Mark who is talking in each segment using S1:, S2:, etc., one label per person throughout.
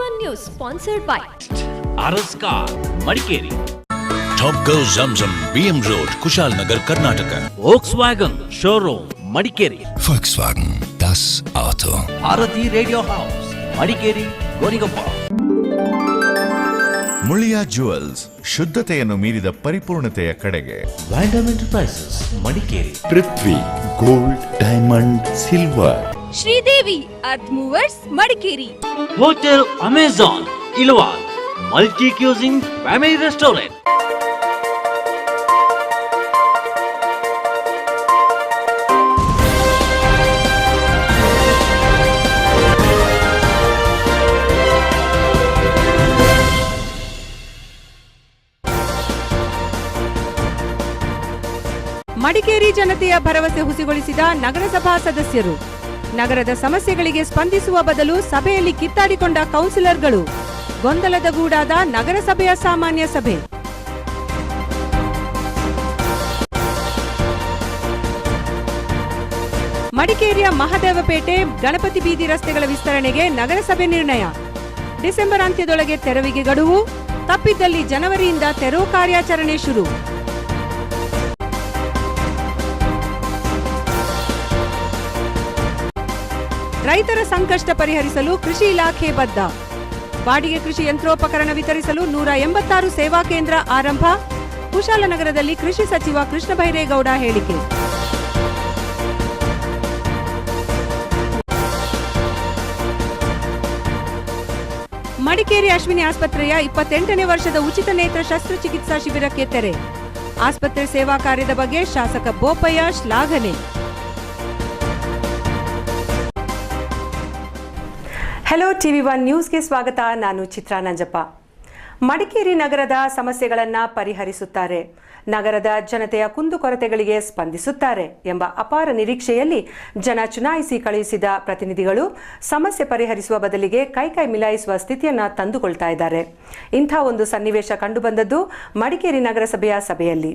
S1: TV1 News sponsored by
S2: Araskar, Madikeri.
S3: Top Go Zamzam, BM Road, Kushalnagar, Karnataka.
S2: Volkswagen Showroom, Madikeri.
S3: Volkswagen, das Auto.
S2: Bharati Radio House, Madikeri, Gonigappa.
S4: Muliya jewels, ಶುದ್ಧತೆಯನ್ನು ಮೀರಿದ ಪರಿಪೂರ್ಣತೆಯ ಕಡೆಗೆ.
S2: Vandam Enterprises, Madikeri.
S5: Prithvi gold, diamond, silver.
S1: Sridevi earth movers, Madikeri.
S2: Hotel Amazon, Ilwal. Multi-cuisine family restaurant.
S6: ಮಡಿಕೇರಿ ಜನತೆಯ ಭರವಸೆ ಹುಸಿಗೊಳಿಸಿದ ನಗರಸಭಾ ಸದಸ್ಯರು. ನಗರದ ಸಮಸ್ಯೆಗಳಿಗೆ ಸ್ಪಂದಿಸುವ ಬದಲು ಸಭೆಯಲ್ಲಿ ಕಿತ್ತಾಡಿಕೊಂಡ ಕೌನ್ಸಿಲರ್ಗಳು. ಗೊಂದಲದ ಗೂಡಾದ ನಗರಸಭೆಯ ಸಾಮಾನ್ಯ ಸಭೆ. ಮಡಿಕೇರಿಯ ಮಹದೇವಪೇಟೆ ಗಣಪತಿ ಬೀದಿ ರಸ್ತೆಗಳ ವಿಸ್ತರಣೆಗೆ ನಗರಸಭೆ ನಿರ್ಣಯ. ಡಿಸೆಂಬರ್ ಅಂತ್ಯದೊಳಗೆ ತೆರವಿಗೆ ಗಡುವು, ತಪ್ಪಿದ್ದಲ್ಲಿ ಜನವರಿಯಿಂದ ತೆರವು ಕಾರ್ಯಾಚರಣೆ ಶುರು. ರೈತರ ಸಂಕಷ್ಟ ಪರಿಹರಿಸಲು ಕೃಷಿ ಇಲಾಖೆ ಬದ್ಧ. ಬಾಡಿಗೆ ಕೃಷಿ ಯಂತ್ರೋಪಕರಣ ವಿತರಿಸಲು 186 ಸೇವಾ ಕೇಂದ್ರ ಆರಂಭ. ಕುಶಾಲನಗರದಲ್ಲಿ ಕೃಷಿ ಸಚಿವ ಕೃಷ್ಣ ಬೈರೇಗೌಡ ಹೇಳಿಕೆ. ಮಡಿಕೇರಿ ಅಶ್ವಿನಿ ಆಸ್ಪತ್ರೆಯ 28ನೇ ವರ್ಷದ ಉಚಿತ ನೇತ್ರ ಶಸ್ತ್ರಚಿಕಿತ್ಸಾ ಶಿಬಿರಕ್ಕೆ ತೆರೆ. ಆಸ್ಪತ್ರೆ ಸೇವಾ ಕಾರ್ಯದ ಬಗ್ಗೆ ಶಾಸಕ ಬೋಪಯ್ಯ ಶ್ಲಾಘನೆ. ಹಲೋ TV1 ನ್ಯೂಸ್ಗೆ ಸ್ವಾಗತ. ನಾನು ಚಿತ್ರಾ ನಂಜಪ್ಪ. ಮಡಿಕೇರಿ ನಗರದ ಸಮಸ್ಯೆಗಳನ್ನು ಪರಿಹರಿಸುತ್ತಾರೆ, ನಗರದ ಜನತೆಯ ಕುಂದುಕೊರತೆಗಳಿಗೆ ಸ್ಪಂದಿಸುತ್ತಾರೆ ಎಂಬ ಅಪಾರ ನಿರೀಕ್ಷೆಯಲ್ಲಿ ಜನ ಚುನಾಯಿಸಿ ಕಳುಹಿಸಿದ ಪ್ರತಿನಿಧಿಗಳು ಸಮಸ್ಯೆ ಪರಿಹರಿಸುವ ಬದಲಿಗೆ ಕೈ ಮಿಲಾಯಿಸುವ ಸ್ಥಿತಿಯನ್ನು ತಂದುಕೊಳ್ತಾ ಇದ್ದಾರೆ. ಇಂಥ ಒಂದು ಸನ್ನಿವೇಶ ಕಂಡುಬಂದದ್ದು ಮಡಿಕೇರಿ ನಗರಸಭೆಯ ಸಭೆಯಲ್ಲಿ.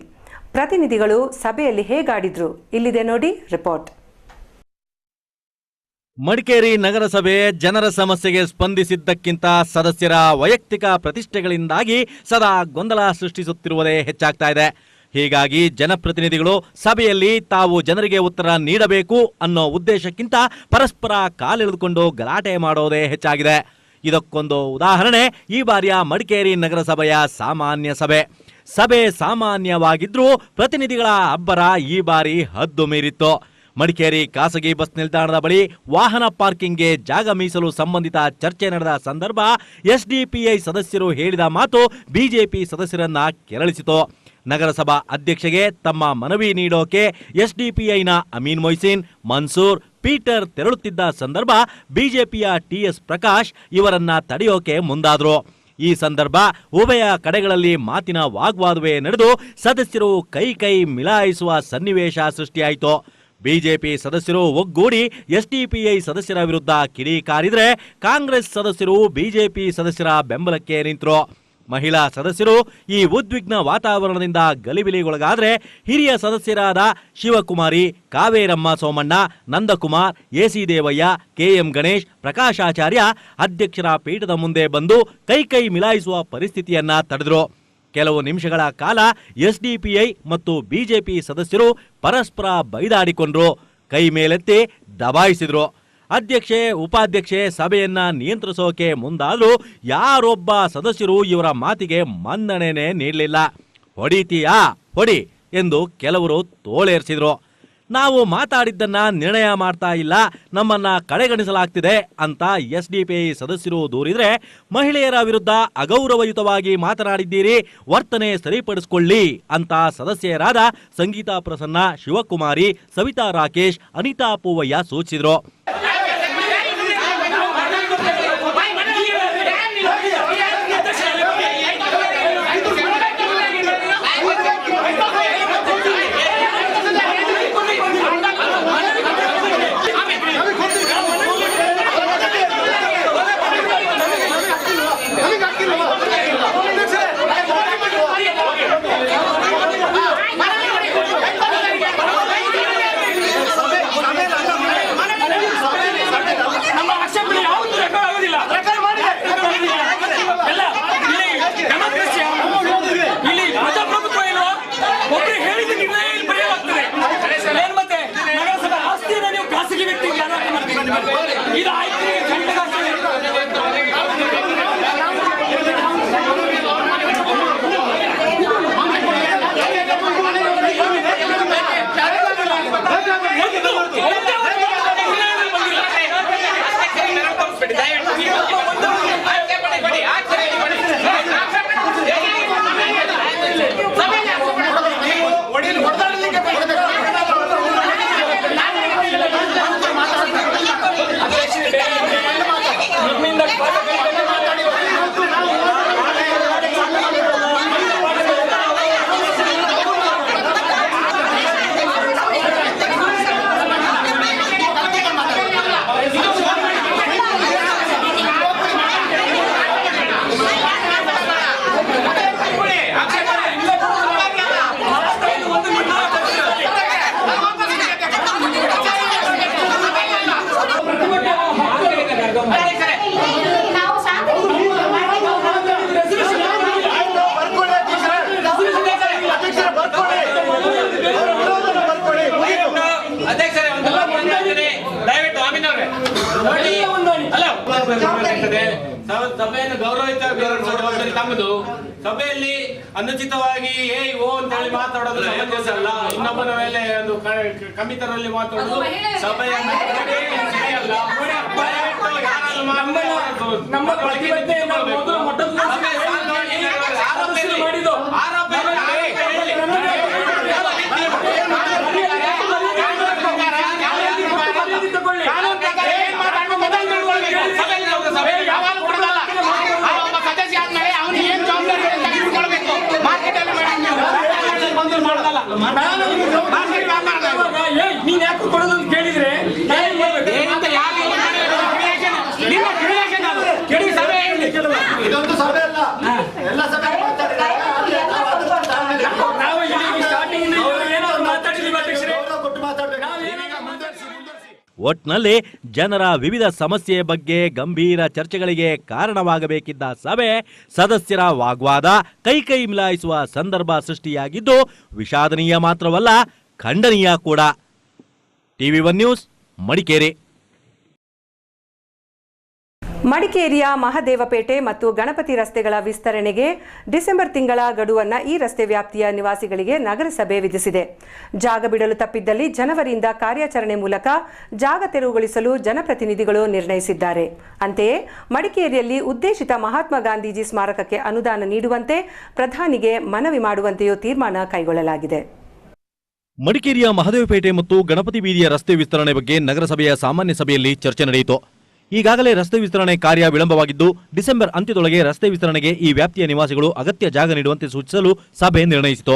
S6: ಪ್ರತಿನಿಧಿಗಳು ಸಭೆಯಲ್ಲಿ ಹೇಗಾಡಿದ್ರು ಇಲ್ಲಿದೆ ನೋಡಿ ರಿಪೋರ್ಟ್.
S2: ಮಡಿಕೇರಿ ನಗರಸಭೆ ಜನರ ಸಮಸ್ಯೆಗೆ ಸ್ಪಂದಿಸಿದ್ದಕ್ಕಿಂತ ಸದಸ್ಯರ ವೈಯಕ್ತಿಕ ಪ್ರತಿಷ್ಠೆಗಳಿಂದಾಗಿ ಸದಾ ಗೊಂದಲ ಸೃಷ್ಟಿಸುತ್ತಿರುವುದೇ ಹೆಚ್ಚಾಗ್ತಾ ಇದೆ. ಹೀಗಾಗಿ ಜನಪ್ರತಿನಿಧಿಗಳು ಸಭೆಯಲ್ಲಿ ತಾವು ಜನರಿಗೆ ಉತ್ತರ ನೀಡಬೇಕು ಅನ್ನೋ ಉದ್ದೇಶಕ್ಕಿಂತ ಪರಸ್ಪರ ಕಾಲೆಳೆದುಕೊಂಡು ಗಲಾಟೆ ಮಾಡೋದೇ ಹೆಚ್ಚಾಗಿದೆ. ಇದಕ್ಕೊಂದು ಉದಾಹರಣೆ ಈ ಬಾರಿಯ ಮಡಿಕೇರಿ ನಗರಸಭೆಯ ಸಾಮಾನ್ಯ ಸಭೆ. ಸಭೆ ಸಾಮಾನ್ಯವಾಗಿದ್ರೂ ಪ್ರತಿನಿಧಿಗಳ ಅಬ್ಬರ ಈ ಬಾರಿ ಹದ್ದು ಮೀರಿತ್ತು. ಮಡಿಕೇರಿ ಖಾಸಗಿ ಬಸ್ ನಿಲ್ದಾಣದ ಬಳಿ ವಾಹನ ಪಾರ್ಕಿಂಗ್ಗೆ ಜಾಗ ಮೀಸಲು ಸಂಬಂಧಿತ ಚರ್ಚೆ ನಡೆದ ಸಂದರ್ಭ ಎಸ್ಡಿಪಿಐ ಸದಸ್ಯರು ಹೇಳಿದ ಮಾತು ಬಿಜೆಪಿ ಸದಸ್ಯರನ್ನ ಕೆರಳಿಸಿತು. ನಗರಸಭಾ ಅಧ್ಯಕ್ಷೆಗೆ ತಮ್ಮ ಮನವಿ ನೀಡೋಕೆ ಎಸ್ಡಿಪಿಐನ ಅಮೀನ್ ಮೊಯ್ಸಿನ್, ಮನ್ಸೂರ್, ಪೀಟರ್ ತೆರಳುತ್ತಿದ್ದ ಸಂದರ್ಭ ಬಿಜೆಪಿಯ ಟಿಎಸ್ ಪ್ರಕಾಶ್ ಇವರನ್ನ ತಡೆಯೋಕೆ ಮುಂದಾದ್ರು. ಈ ಸಂದರ್ಭ ಉಭಯ ಕಡೆಗಳಲ್ಲಿ ಮಾತಿನ ವಾಗ್ವಾದವೇ ನಡೆದು ಸದಸ್ಯರು ಕೈ ಮಿಲಾಯಿಸುವ ಸನ್ನಿವೇಶ ಸೃಷ್ಟಿಯಾಯಿತು. ಬಿಜೆಪಿ ಸದಸ್ಯರು ಒಗ್ಗೂಡಿ ಎಸ್ಡಿಪಿಐ ಸದಸ್ಯರ ವಿರುದ್ಧ ಕಿಡಿಕಾರಿದ್ರೆ ಕಾಂಗ್ರೆಸ್ ಸದಸ್ಯರು ಬಿಜೆಪಿ ಸದಸ್ಯರ ಬೆಂಬಲಕ್ಕೆ ನಿಂತರು. ಮಹಿಳಾ ಸದಸ್ಯರು ಈ ಉದ್ವಿಗ್ನ ವಾತಾವರಣದಿಂದ ಗಲಿಬಿಲಿಗೊಳಗಾದ್ರೆ ಹಿರಿಯ ಸದಸ್ಯರಾದ ಶಿವಕುಮಾರಿ, ಕಾವೇರಮ್ಮ ಸೋಮಣ್ಣ, ನಂದಕುಮಾರ್, ಎಸಿ ದೇವಯ್ಯ, ಕೆಎಂ ಗಣೇಶ್, ಪ್ರಕಾಶಾಚಾರ್ಯ ಅಧ್ಯಕ್ಷರ ಪೀಠದ ಮುಂದೆ ಬಂದು ಕೈ ಮಿಲಾಯಿಸುವ ಪರಿಸ್ಥಿತಿಯನ್ನ ತಡೆದ್ರು. ಕೆಲವು ನಿಮಿಷಗಳ ಕಾಲ ಎಸ್ಡಿಪಿಐ ಮತ್ತು ಬಿಜೆಪಿ ಸದಸ್ಯರು ಪರಸ್ಪರ ಬೈದಾಡಿಕೊಂಡ್ರು, ಕೈ ಮೇಲೆತ್ತಿ ದಬಾಯಿಸಿದ್ರು. ಅಧ್ಯಕ್ಷೆ, ಉಪಾಧ್ಯಕ್ಷೆ ಸಭೆಯನ್ನ ನಿಯಂತ್ರಿಸೋಕೆ ಮುಂದಾದ್ರೂ ಯಾರೊಬ್ಬ ಸದಸ್ಯರು ಇವರ ಮಾತಿಗೆ ಮನ್ನಣೆನೇ ನೀಡಲಿಲ್ಲ. ಹೊಡಿತೀಯಾ ಹೊಡಿ ಎಂದು ಕೆಲವರು ತೋಳೇರಿಸಿದ್ರು. ನಾವು ಮಾತಾಡಿದ್ದನ್ನ ನಿರ್ಣಯ ಮಾಡ್ತಾ ಇಲ್ಲ, ನಮ್ಮನ್ನ ಕಡೆಗಣಿಸಲಾಗ್ತಿದೆ ಅಂತ ಎಸ್ಡಿಪಿಐ ಸದಸ್ಯರು ದೂರಿದ್ರೆ, ಮಹಿಳೆಯರ ವಿರುದ್ಧ ಅಗೌರವಯುತವಾಗಿ ಮಾತನಾಡಿದ್ದೀರಿ, ವರ್ತನೆ ಸರಿಪಡಿಸಿಕೊಳ್ಳಿ ಅಂತ ಸದಸ್ಯರಾದ ಸಂಗೀತಾ ಪ್ರಸನ್ನ, ಶಿವಕುಮಾರಿ, ಸವಿತಾ ರಾಕೇಶ್, ಅನಿತಾ ಪೂವಯ್ಯ ಸೂಚಿಸಿದ್ರು.
S7: ಸಭೆ ಜವಾಬ್ದಾರಿ ಸಭೆಯನ್ನು ಗೌರವಿತ ಜವಾಬ್ದಾರಿ ತಮ್ಮದು. ಸಭೆಯಲ್ಲಿ ಅನುಚಿತವಾಗಿ ಓ ಅಂತ ಹೇಳಿ ಮಾತಾಡೋದು ಸಮಂಜಸ ಅಲ್ಲ. ಇನ್ನೊಬ್ಬನ ಮೇಲೆ ಒಂದು ಕಮಿತರಲ್ಲಿ ಮಾತಾಡೋದು ಸಭೆಯ ಸರಿಯಲ್ಲ.
S8: ನಮ್ಮ ಪ್ರತಿಭಟನೆಯನ್ನು ಮೊದಲು ನೀನ್ ಯಾಕೆ ಕೊಡೋದು ಅಂತ ಕೇಳಿದ್ರೆ
S9: ಇದೊಂದು ಸಭೆ ಅಲ್ಲ, ಎಲ್ಲ ಸಭೆ
S2: ಒಟ್ನಲ್ಲಿ ಜನರ ವಿವಿಧ ಸಮಸ್ಯೆಯ ಬಗ್ಗೆ ಗಂಭೀರ ಚರ್ಚೆಗಳಿಗೆ ಕಾರಣವಾಗಬೇಕಿದ್ದ ಸಭೆ ಸದಸ್ಯರ ವಾಗ್ವಾದ ಕೈ ಮಿಲಾಯಿಸುವ ಸಂದರ್ಭ ಸೃಷ್ಟಿಯಾಗಿದ್ದು ವಿಷಾದನೀಯ ಮಾತ್ರವಲ್ಲ, ಖಂಡನೀಯ ಕೂಡ. TV1 news, Madikeri.
S6: ಮಡಿಕೇರಿಯ ಮಹದೇವಪೇಟೆ ಮತ್ತು ಗಣಪತಿ ರಸ್ತೆಗಳ ವಿಸ್ತರಣೆಗೆ ಡಿಸೆಂಬರ್ ತಿಂಗಳ ಗಡುವನ್ನು ಈ ರಸ್ತೆ ವ್ಯಾಪ್ತಿಯ ನಿವಾಸಿಗಳಿಗೆ ನಗರಸಭೆ ವಿಧಿಸಿದೆ. ಜಾಗ ಬಿಡಲು ತಪ್ಪಿದ್ದಲ್ಲಿ ಜನವರಿಯಿಂದ ಕಾರ್ಯಾಚರಣೆ ಮೂಲಕ ಜಾಗ ತೆರವುಗೊಳಿಸಲು ಜನಪ್ರತಿನಿಧಿಗಳು ನಿರ್ಣಯಿಸಿದ್ದಾರೆ. ಅಂತೆಯೇ ಮಡಿಕೇರಿಯಲ್ಲಿ ಉದ್ದೇಶಿತ ಮಹಾತ್ಮ ಗಾಂಧೀಜಿ ಸ್ಮಾರಕಕ್ಕೆ ಅನುದಾನ ನೀಡುವಂತೆ ಪ್ರಧಾನಿಗೆ ಮನವಿ ಮಾಡುವಂತೆಯೂ ತೀರ್ಮಾನ ಕೈಗೊಳ್ಳಲಾಗಿದೆ.
S2: ಮಡಿಕೇರಿಯ ಮಹದೇವಪೇಟೆ ಮತ್ತು ಗಣಪತಿ ಬೀದಿಯ ರಸ್ತೆ ವಿಸ್ತರಣೆ ಬಗ್ಗೆ ನಗರಸಭೆಯ ಸಾಮಾನ್ಯ ಸಭೆಯಲ್ಲಿ ಚರ್ಚೆ ನಡೆಯಿತು. ಈಗಾಗಲೇ ರಸ್ತೆ ವಿಸ್ತರಣೆ ಕಾರ್ಯ ವಿಳಂಬವಾಗಿದ್ದು ಡಿಸೆಂಬರ್ ಅಂತ್ಯದೊಳಗೆ ರಸ್ತೆ ವಿಸ್ತರಣೆಗೆ ಈ ವ್ಯಾಪ್ತಿಯ ನಿವಾಸಿಗಳು ಅಗತ್ಯ ಜಾಗ ನೀಡುವಂತೆ ಸೂಚಿಸಲು ಸಭೆ ನಿರ್ಣಯಿಸಿತು.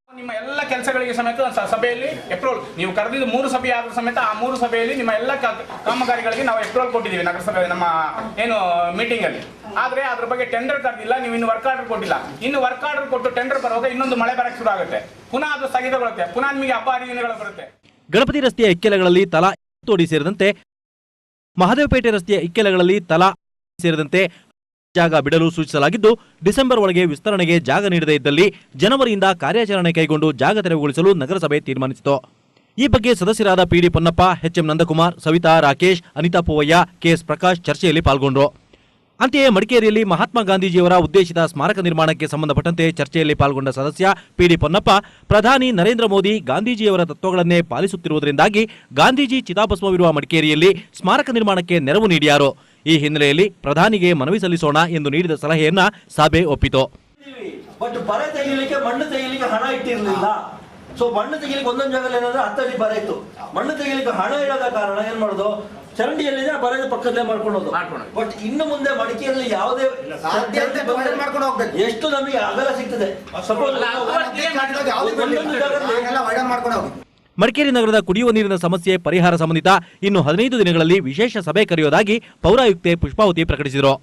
S8: ನಿಮ್ಮ ಎಲ್ಲ ಕೆಲಸಗಳಿಗೆ ಸಮೇತ ಸಭೆಯಲ್ಲಿ ಅಪ್ರೂವಲ್ ನೀವು ಕರೆದಿದ್ದು 3 ಸಭೆ ಆದ್ರೂ ಸಮೇತ ಆ 3 ಸಭೆಯಲ್ಲಿ ನಿಮ್ಮ ಎಲ್ಲ ಕಾಮಗಾರಿಗಳಿಗೆ ನಾವು ಅಪ್ರೂವಲ್ ಕೊಟ್ಟಿದ್ದೀವಿ ನಗರಸಭೆ ನಮ್ಮ ಏನು ಮೀಟಿಂಗ್ ಅಲ್ಲಿ. ಆದ್ರೆ ಅದ್ರ ಬಗ್ಗೆ ಟೆಂಡರ್ ಕರೆದಿಲ್ಲ, ನೀವು ಇನ್ನು ವರ್ಕ್ ಆರ್ಡರ್ ಕೊಟ್ಟಿಲ್ಲ. ಇನ್ನು ವರ್ಕ್ ಆರ್ಡರ್ ಕೊಟ್ಟು ಟೆಂಡರ್ ಬರುವಾಗ ಇನ್ನೊಂದು ಮಳೆ ಬರಕ್ಕೆ ಶುರು ಆಗುತ್ತೆ, ಪುನಃ ಅದು ಸ್ಥಗಿತಗೊಳ್ಳುತ್ತೆ, ಪುನಃ ನಿಮಗೆ ಅಪಾರ ದಿನಗಳು ಬರುತ್ತೆ.
S2: ಗಣಪತಿ ರಸ್ತೆಯ ಇಕ್ಕೆಲಗಳಲ್ಲಿ ತಲಾ 10 ಅಡಿ ಸೇರಿದಂತೆ ಮಹದೇವಪೇಟೆ ರಸ್ತೆಯ ಇಕ್ಕೆಲಗಳಲ್ಲಿ ತಲಾ ಸೇರಿದಂತೆ ಜಾಗ ಬಿಡಲು ಸೂಚಿಸಲಾಗಿದ್ದು ಡಿಸೆಂಬರ್ ಒಳಗೆ ವಿಸ್ತರಣೆಗೆ ಜಾಗ ನೀಡದೇ ಇದ್ದಲ್ಲಿ ಜನವರಿಯಿಂದ ಕಾರ್ಯಾಚರಣೆ ಕೈಗೊಂಡು ಜಾಗ ತೆರವುಗೊಳಿಸಲು ನಗರಸಭೆ ತೀರ್ಮಾನಿಸಿತು. ಈ ಬಗ್ಗೆ ಸದಸ್ಯರಾದ PD Ponnappa, HM Nandakumar, Savita, Rakesh, Anita Poovaiah, KS Prakash ಚರ್ಚೆಯಲ್ಲಿ ಪಾಲ್ಗೊಂಡರು. ಅಂತೆಯೇ ಮಡಿಕೇರಿಯಲ್ಲಿ ಮಹಾತ್ಮ ಗಾಂಧೀಜಿಯವರ ಉದ್ದೇಶಿತ ಸ್ಮಾರಕ ನಿರ್ಮಾಣಕ್ಕೆ ಸಂಬಂಧಪಟ್ಟಂತೆ ಚರ್ಚೆಯಲ್ಲಿ ಪಾಲ್ಗೊಂಡ ಸದಸ್ಯ PD ಪೊನ್ನಪ್ಪ, ಪ್ರಧಾನಿ ನರೇಂದ್ರ ಮೋದಿ ಗಾಂಧೀಜಿಯವರ ತತ್ವಗಳನ್ನೇ ಪಾಲಿಸುತ್ತಿರುವುದರಿಂದಾಗಿ ಗಾಂಧೀಜಿ ಚಿತಾಭಸ್ಮವಿರುವ ಮಡಿಕೇರಿಯಲ್ಲಿ ಸ್ಮಾರಕ ನಿರ್ಮಾಣಕ್ಕೆ ನೆರವು ನೀಡಿಯಾರು. ಈ ಹಿನ್ನೆಲೆಯಲ್ಲಿ ಪ್ರಧಾನಿಗೆ ಮನವಿ ಸಲ್ಲಿಸೋಣ ಎಂದು ನೀಡಿದ ಸಲಹೆಯನ್ನ ಸಭೆ ಒಪ್ಪಿತು.
S10: ಬಟ್ ಬರೆ ತೆಗಿಲಿಕ್ಕೆ ಮಣ್ಣು ತೆಗಿಲಿಕ್ಕೆ ಹಣ ಇಟ್ಟಿರಲಿಲ್ಲ. ಸೊ ಮಣ್ಣು ತೆಗಿಲಿಕ್ಕೆ ಒಂದೊಂದು ಜಾಗದಲ್ಲಿ ಏನಂದ್ರೆ 10 ಅಡಿ ಬರ ಇತ್ತು. ಮಣ್ಣು ತೆಗಿಲಿಕ್ಕೆ ಹಣ ಇಲ್ಲದ ಕಾರಣ ಏನ್ ಮಾಡೋದು, ಚರಂಡಿಯಲ್ಲಿದೆ ಬರೆದು ಪಕ್ಕದಲ್ಲೇ ಮಾಡ್ಕೊಳ್ಳೋದು. ಬಟ್ ಇನ್ನು ಮುಂದೆ ಮಡಿಕೇರಿಯಲ್ಲಿ ಯಾವುದೇ ಮಾಡ್ಕೊಂಡು ಹೋಗ್ಬೇಕು. ಎಷ್ಟು ನಮಗೆ ಅಗಲ ಸಿಗ್ತದೆ,
S2: ಮಡಿಕೇರಿ ನಗರದ ಕುಡಿಯುವ ನೀರಿನ ಸಮಸ್ಯೆ ಪರಿಹಾರ ಸಂಬಂಧಿತ ಇನ್ನು 15 ದಿನಗಳಲ್ಲಿ ವಿಶೇಷ ಸಭೆ ಕರೆಯುವುದಾಗಿ ಪೌರಾಯುಕ್ತೆ ಪುಷ್ಪಾವತಿ ಪ್ರಕಟಿಸಿದರು.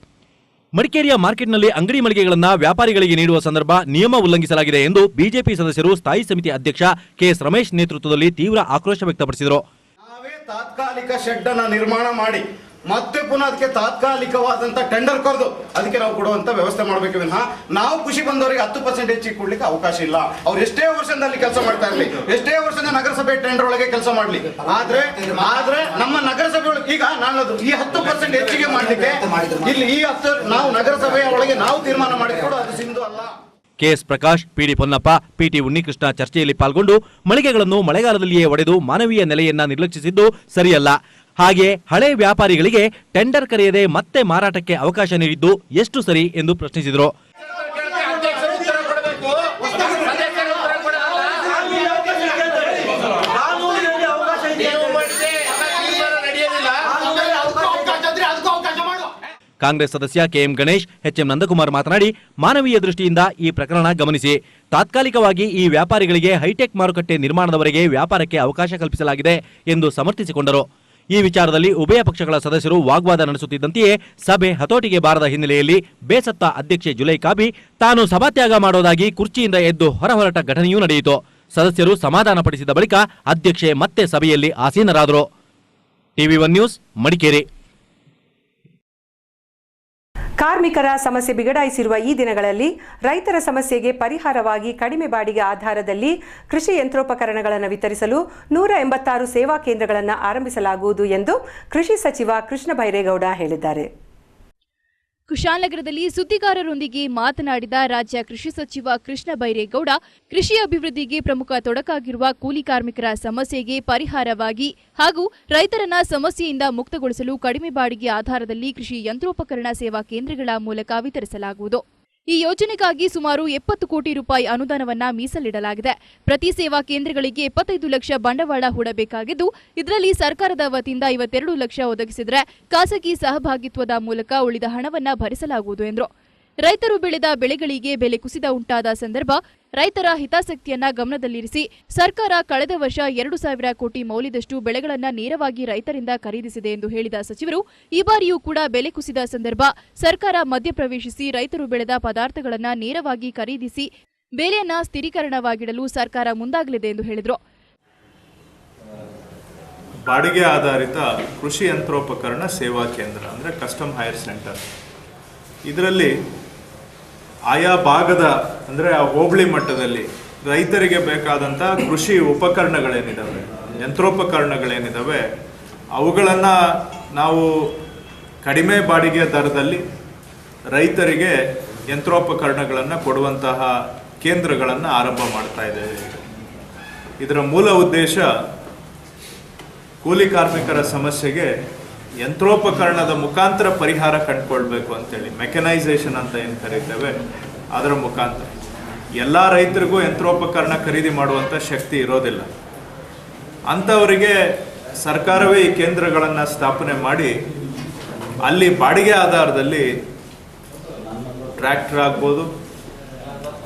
S2: ಮಡಿಕೇರಿಯ ಮಾರ್ಕೆಟ್ನಲ್ಲಿ ಅಂಗಡಿ ಮಳಿಗೆಗಳನ್ನು ವ್ಯಾಪಾರಿಗಳಿಗೆ ನೀಡುವ ಸಂದರ್ಭ ನಿಯಮ ಉಲ್ಲಂಘಿಸಲಾಗಿದೆ ಎಂದು ಬಿಜೆಪಿ ಸದಸ್ಯರು ಸ್ಥಾಯಿ ಸಮಿತಿ ಅಧ್ಯಕ್ಷ KS ರಮೇಶ್ ನೇತೃತ್ವದಲ್ಲಿ ತೀವ್ರ ಆಕ್ರೋಶ ವ್ಯಕ್ತಪಡಿಸಿದರು.
S9: ನಾವೇ ತಾತ್ಕಾಲಿಕ ಶೆಡ್ ಅನ್ನ ನಿರ್ಮಾಣ ಮಾಡಿ ಮತ್ತೆ ಪುನಃ ಅದಕ್ಕೆ ತಾತ್ಕಾಲಿಕವಾದಂತ ಟೆಂಡರ್ ಕರೆದು ಅದಕ್ಕೆ ನಾವು ಕೊಡುವಂತ ವ್ಯವಸ್ಥೆ ಮಾಡಬೇಕು ವಿನಃ ನಾವು ಖುಷಿ ಬಂದವರಿಗೆ 10% ಹೆಚ್ಚಿಗೆ ಕೊಡ್ಲಿಕ್ಕೆ ಅವಕಾಶ ಇಲ್ಲ. ಅವ್ರು ಎಷ್ಟೇ ವರ್ಷದಲ್ಲಿ ಕೆಲಸ ಮಾಡ್ತಾ ಇರಲಿ, ಎಷ್ಟೇ ವರ್ಷದ ನಗರಸಭೆ ಟೆಂಡರ್ ಒಳಗೆ ಕೆಲಸ ಮಾಡ್ಲಿ, ಆದ್ರೆ ನಮ್ಮ ನಗರಸಭೆ ಒಳಗೆ ಈಗ ನಾನು ಈ 10% ಹೆಚ್ಚಿಗೆ ಮಾಡ್ಲಿಕ್ಕೆ ಇಲ್ಲಿ ಈ 10 ನಾವು ನಗರಸಭೆಯ ಒಳಗೆ ನಾವು ತೀರ್ಮಾನ ಮಾಡಿಕೊಡು, ಅದು ಸಿಂಧು ಅಲ್ಲ.
S2: KS Prakash, PD Ponnappa, PT Unnikrishna ಚರ್ಚೆಯಲ್ಲಿ ಪಾಲ್ಗೊಂಡು ಮಳಿಗೆಗಳನ್ನು ಮಳೆಗಾಲದಲ್ಲಿಯೇ ಒಡೆದು ಮಾನವೀಯ ನೆಲೆಯನ್ನ ನಿರ್ಲಕ್ಷಿಸಿದ್ದು ಸರಿಯಲ್ಲ. ಹಾಗೆ ಹಳೆ ವ್ಯಾಪಾರಿಗಳಿಗೆ ಟೆಂಡರ್ ಕರೆಯದೆ ಮತ್ತೆ ಮಾರಾಟಕ್ಕೆ ಅವಕಾಶ ನೀಡಿದ್ದು ಎಷ್ಟು ಸರಿ ಎಂದು ಪ್ರಶ್ನಿಸಿದರು. ಕಾಂಗ್ರೆಸ್ ಸದಸ್ಯ KM ಗಣೇಶ್, HM ನಂದಕುಮಾರ್ ಮಾತನಾಡಿ, ಮಾನವೀಯ ದೃಷ್ಟಿಯಿಂದ ಈ ಪ್ರಕರಣ ಗಮನಿಸಿ, ತಾತ್ಕಾಲಿಕವಾಗಿ ಈ ವ್ಯಾಪಾರಿಗಳಿಗೆ ಹೈಟೆಕ್ ಮಾರುಕಟ್ಟೆ ನಿರ್ಮಾಣದವರೆಗೆ ವ್ಯಾಪಾರಕ್ಕೆ ಅವಕಾಶ ಕಲ್ಪಿಸಲಾಗಿದೆ ಎಂದು ಸಮರ್ಥಿಸಿಕೊಂಡರು. ಈ ವಿಚಾರದಲ್ಲಿ ಉಭಯ ಪಕ್ಷಗಳ ಸದಸ್ಯರು ವಾಗ್ವಾದ ನಡೆಸುತ್ತಿದ್ದಂತೆಯೇ ಸಭೆ ಹತೋಟಿಗೆ ಬಾರದ ಹಿನ್ನೆಲೆಯಲ್ಲಿ ಬೇಸತ್ತ ಅಧ್ಯಕ್ಷೆ ಜುಲೈಕಾಬಿ ತಾನು ಸಭಾತ್ಯಾಗ ಮಾಡೋದಾಗಿ ಕುರ್ಚಿಯಿಂದ ಎದ್ದು ಹೊರಹೊರಟ ಘಟನೆಯೂ ನಡೆಯಿತು. ಸದಸ್ಯರು ಸಮಾಧಾನಪಡಿಸಿದ ಬಳಿಕ ಅಧ್ಯಕ್ಷೆ ಮತ್ತೆ ಸಭೆಯಲ್ಲಿ ಆಸೀನರಾದರು. TV1 news, Madikeri.
S6: ಕಾರ್ಮಿಕರ ಸಮಸ್ಯೆ ಬಿಗಡಾಯಿಸಿರುವ ಈ ದಿನಗಳಲ್ಲಿ ರೈತರ ಸಮಸ್ಯೆಗೆ ಪರಿಹಾರವಾಗಿ ಕಡಿಮೆ ಬಾಡಿಗೆ ಆಧಾರದಲ್ಲಿ ಕೃಷಿ ಯಂತ್ರೋಪಕರಣಗಳನ್ನು ವಿತರಿಸಲು 186 ಸೇವಾ ಕೇಂದ್ರಗಳನ್ನು ಆರಂಭಿಸಲಾಗುವುದು ಎಂದು ಕೃಷಿ ಸಚಿವ ಕೃಷ್ಣ ಬೈರೇಗೌಡ ಹೇಳಿದ್ದಾರೆ.
S1: ಕುಶಾಲನಗರದಲ್ಲಿ ಸುದ್ದಿಗಾರರೊಂದಿಗೆ ಮಾತನಾಡಿದ ರಾಜ್ಯ ಕೃಷಿ ಸಚಿವ ಕೃಷ್ಣ ಬೈರೇಗೌಡ, ಕೃಷಿ ಅಭಿವೃದ್ಧಿಗೆ ಪ್ರಮುಖ ತೊಡಕಾಗಿರುವ ಕೂಲಿ ಕಾರ್ಮಿಕರ ಸಮಸ್ಯೆಗೆ ಪರಿಹಾರವಾಗಿ ಹಾಗೂ ರೈತರನ್ನ ಸಮಸ್ಯೆಯಿಂದ ಮುಕ್ತಗೊಳಿಸಲು ಕಡಿಮೆ ಬಾಡಿಗೆ ಆಧಾರದಲ್ಲಿ ಕೃಷಿ ಯಂತ್ರೋಪಕರಣ ಸೇವಾ ಕೇಂದ್ರಗಳ ಮೂಲಕ ವಿತರಿಸಲಾಗುವುದು. ಈ ಯೋಜನೆಗಾಗಿ ಸುಮಾರು 70 ಕೋಟಿ ರೂಪಾಯಿ ಅನುದಾನವನ್ನ ಮೀಸಲಿಡಲಾಗಿದೆ. ಪ್ರತಿ ಸೇವಾ ಕೇಂದ್ರಗಳಿಗೆ 25 ಲಕ್ಷ ಬಂಡವಾಳ ಹೂಡಬೇಕಾಗಿದ್ದು, ಇದರಲ್ಲಿ ಸರ್ಕಾರದ ವತಿಯಿಂದ 52 ಲಕ್ಷ ಒದಗಿಸಿದರೆ ಖಾಸಗಿ ಸಹಭಾಗಿತ್ವದ ಮೂಲಕ ಉಳಿದ ಹಣವನ್ನ ಭರಿಸಲಾಗುವುದು ಎಂದರು. ರೈತರು ಬೆಳೆದ ಬೆಳೆಗಳಿಗೆ ಬೆಲೆ ಕುಸಿತ ಉಂಟಾದ ಸಂದರ್ಭ ರೈತರ ಹಿತಾಸಕ್ತಿಯನ್ನ ಗಮನದಲ್ಲಿರಿಸಿ ಸರ್ಕಾರ ಕಳೆದ ವರ್ಷ 2,000 ಕೋಟಿ ಮೌಲ್ಯದಷ್ಟು ಬೆಳೆಗಳನ್ನು ನೇರವಾಗಿ ರೈತರಿಂದ ಖರೀದಿಸಿದೆ ಎಂದು ಹೇಳಿದ ಸಚಿವರು, ಈ ಬಾರಿಯೂ ಕೂಡ ಬೆಲೆ ಕುಸಿದ ಸಂದರ್ಭ ಸರ್ಕಾರ ಮಧ್ಯಪ್ರವೇಶಿಸಿ ರೈತರು ಬೆಳೆದ ಪದಾರ್ಥಗಳನ್ನು ನೇರವಾಗಿ ಖರೀದಿಸಿ ಬೆಲೆಯನ್ನ ಸ್ಥಿರೀಕರಣವಾಗಿಡಲು ಸರ್ಕಾರ ಮುಂದಾಗಲಿದೆ ಎಂದು ಹೇಳಿದರು.
S11: ಬಾಡಿಗೆ ಆಧಾರಿತ ಕೃಷಿ ಯಂತ್ರೋಪಕರಣ ಸೇವಾ ಕೇಂದ್ರ ಅಂದರೆ ಕಸ್ಟಮ್ ಹೈರ್ ಸೆಂಟರ್, ಇದರಲ್ಲಿ ಆಯಾ ಭಾಗದ ಅಂದರೆ ಆ ಹೋಬಳಿ ಮಟ್ಟದಲ್ಲಿ ರೈತರಿಗೆ ಬೇಕಾದಂಥ ಕೃಷಿ ಉಪಕರಣಗಳೇನಿದ್ದಾವೆ, ಯಂತ್ರೋಪಕರಣಗಳೇನಿದ್ದಾವೆ, ಅವುಗಳನ್ನು ನಾವು ಕಡಿಮೆ ಬಾಡಿಗೆ ದರದಲ್ಲಿ ರೈತರಿಗೆ ಯಂತ್ರೋಪಕರಣಗಳನ್ನು ಕೊಡುವಂತಹ ಕೇಂದ್ರಗಳನ್ನು ಆರಂಭ ಮಾಡ್ತಾ ಇದ್ದೇವೆ. ಇದರ ಮೂಲ ಉದ್ದೇಶ ಕೂಲಿ ಕಾರ್ಮಿಕರ ಸಮಸ್ಯೆಗೆ ಯಂತ್ರೋಪಕರಣದ ಮುಖಾಂತರ ಪರಿಹಾರ ಕಂಡುಕೊಳ್ಬೇಕು ಅಂತೇಳಿ, ಮೆಕನೈಸೇಷನ್ ಅಂತ ಏನು ಕರೀತೇವೆ ಅದರ ಮುಖಾಂತರ. ಎಲ್ಲ ರೈತರಿಗೂ ಯಂತ್ರೋಪಕರಣ ಖರೀದಿ ಮಾಡುವಂಥ ಶಕ್ತಿ ಇರೋದಿಲ್ಲ. ಅಂಥವರಿಗೆ ಸರ್ಕಾರವೇ ಈ ಕೇಂದ್ರಗಳನ್ನು ಸ್ಥಾಪನೆ ಮಾಡಿ ಅಲ್ಲಿ ಬಾಡಿಗೆ ಆಧಾರದಲ್ಲಿ ಟ್ರ್ಯಾಕ್ಟರ್ ಆಗ್ಬೋದು,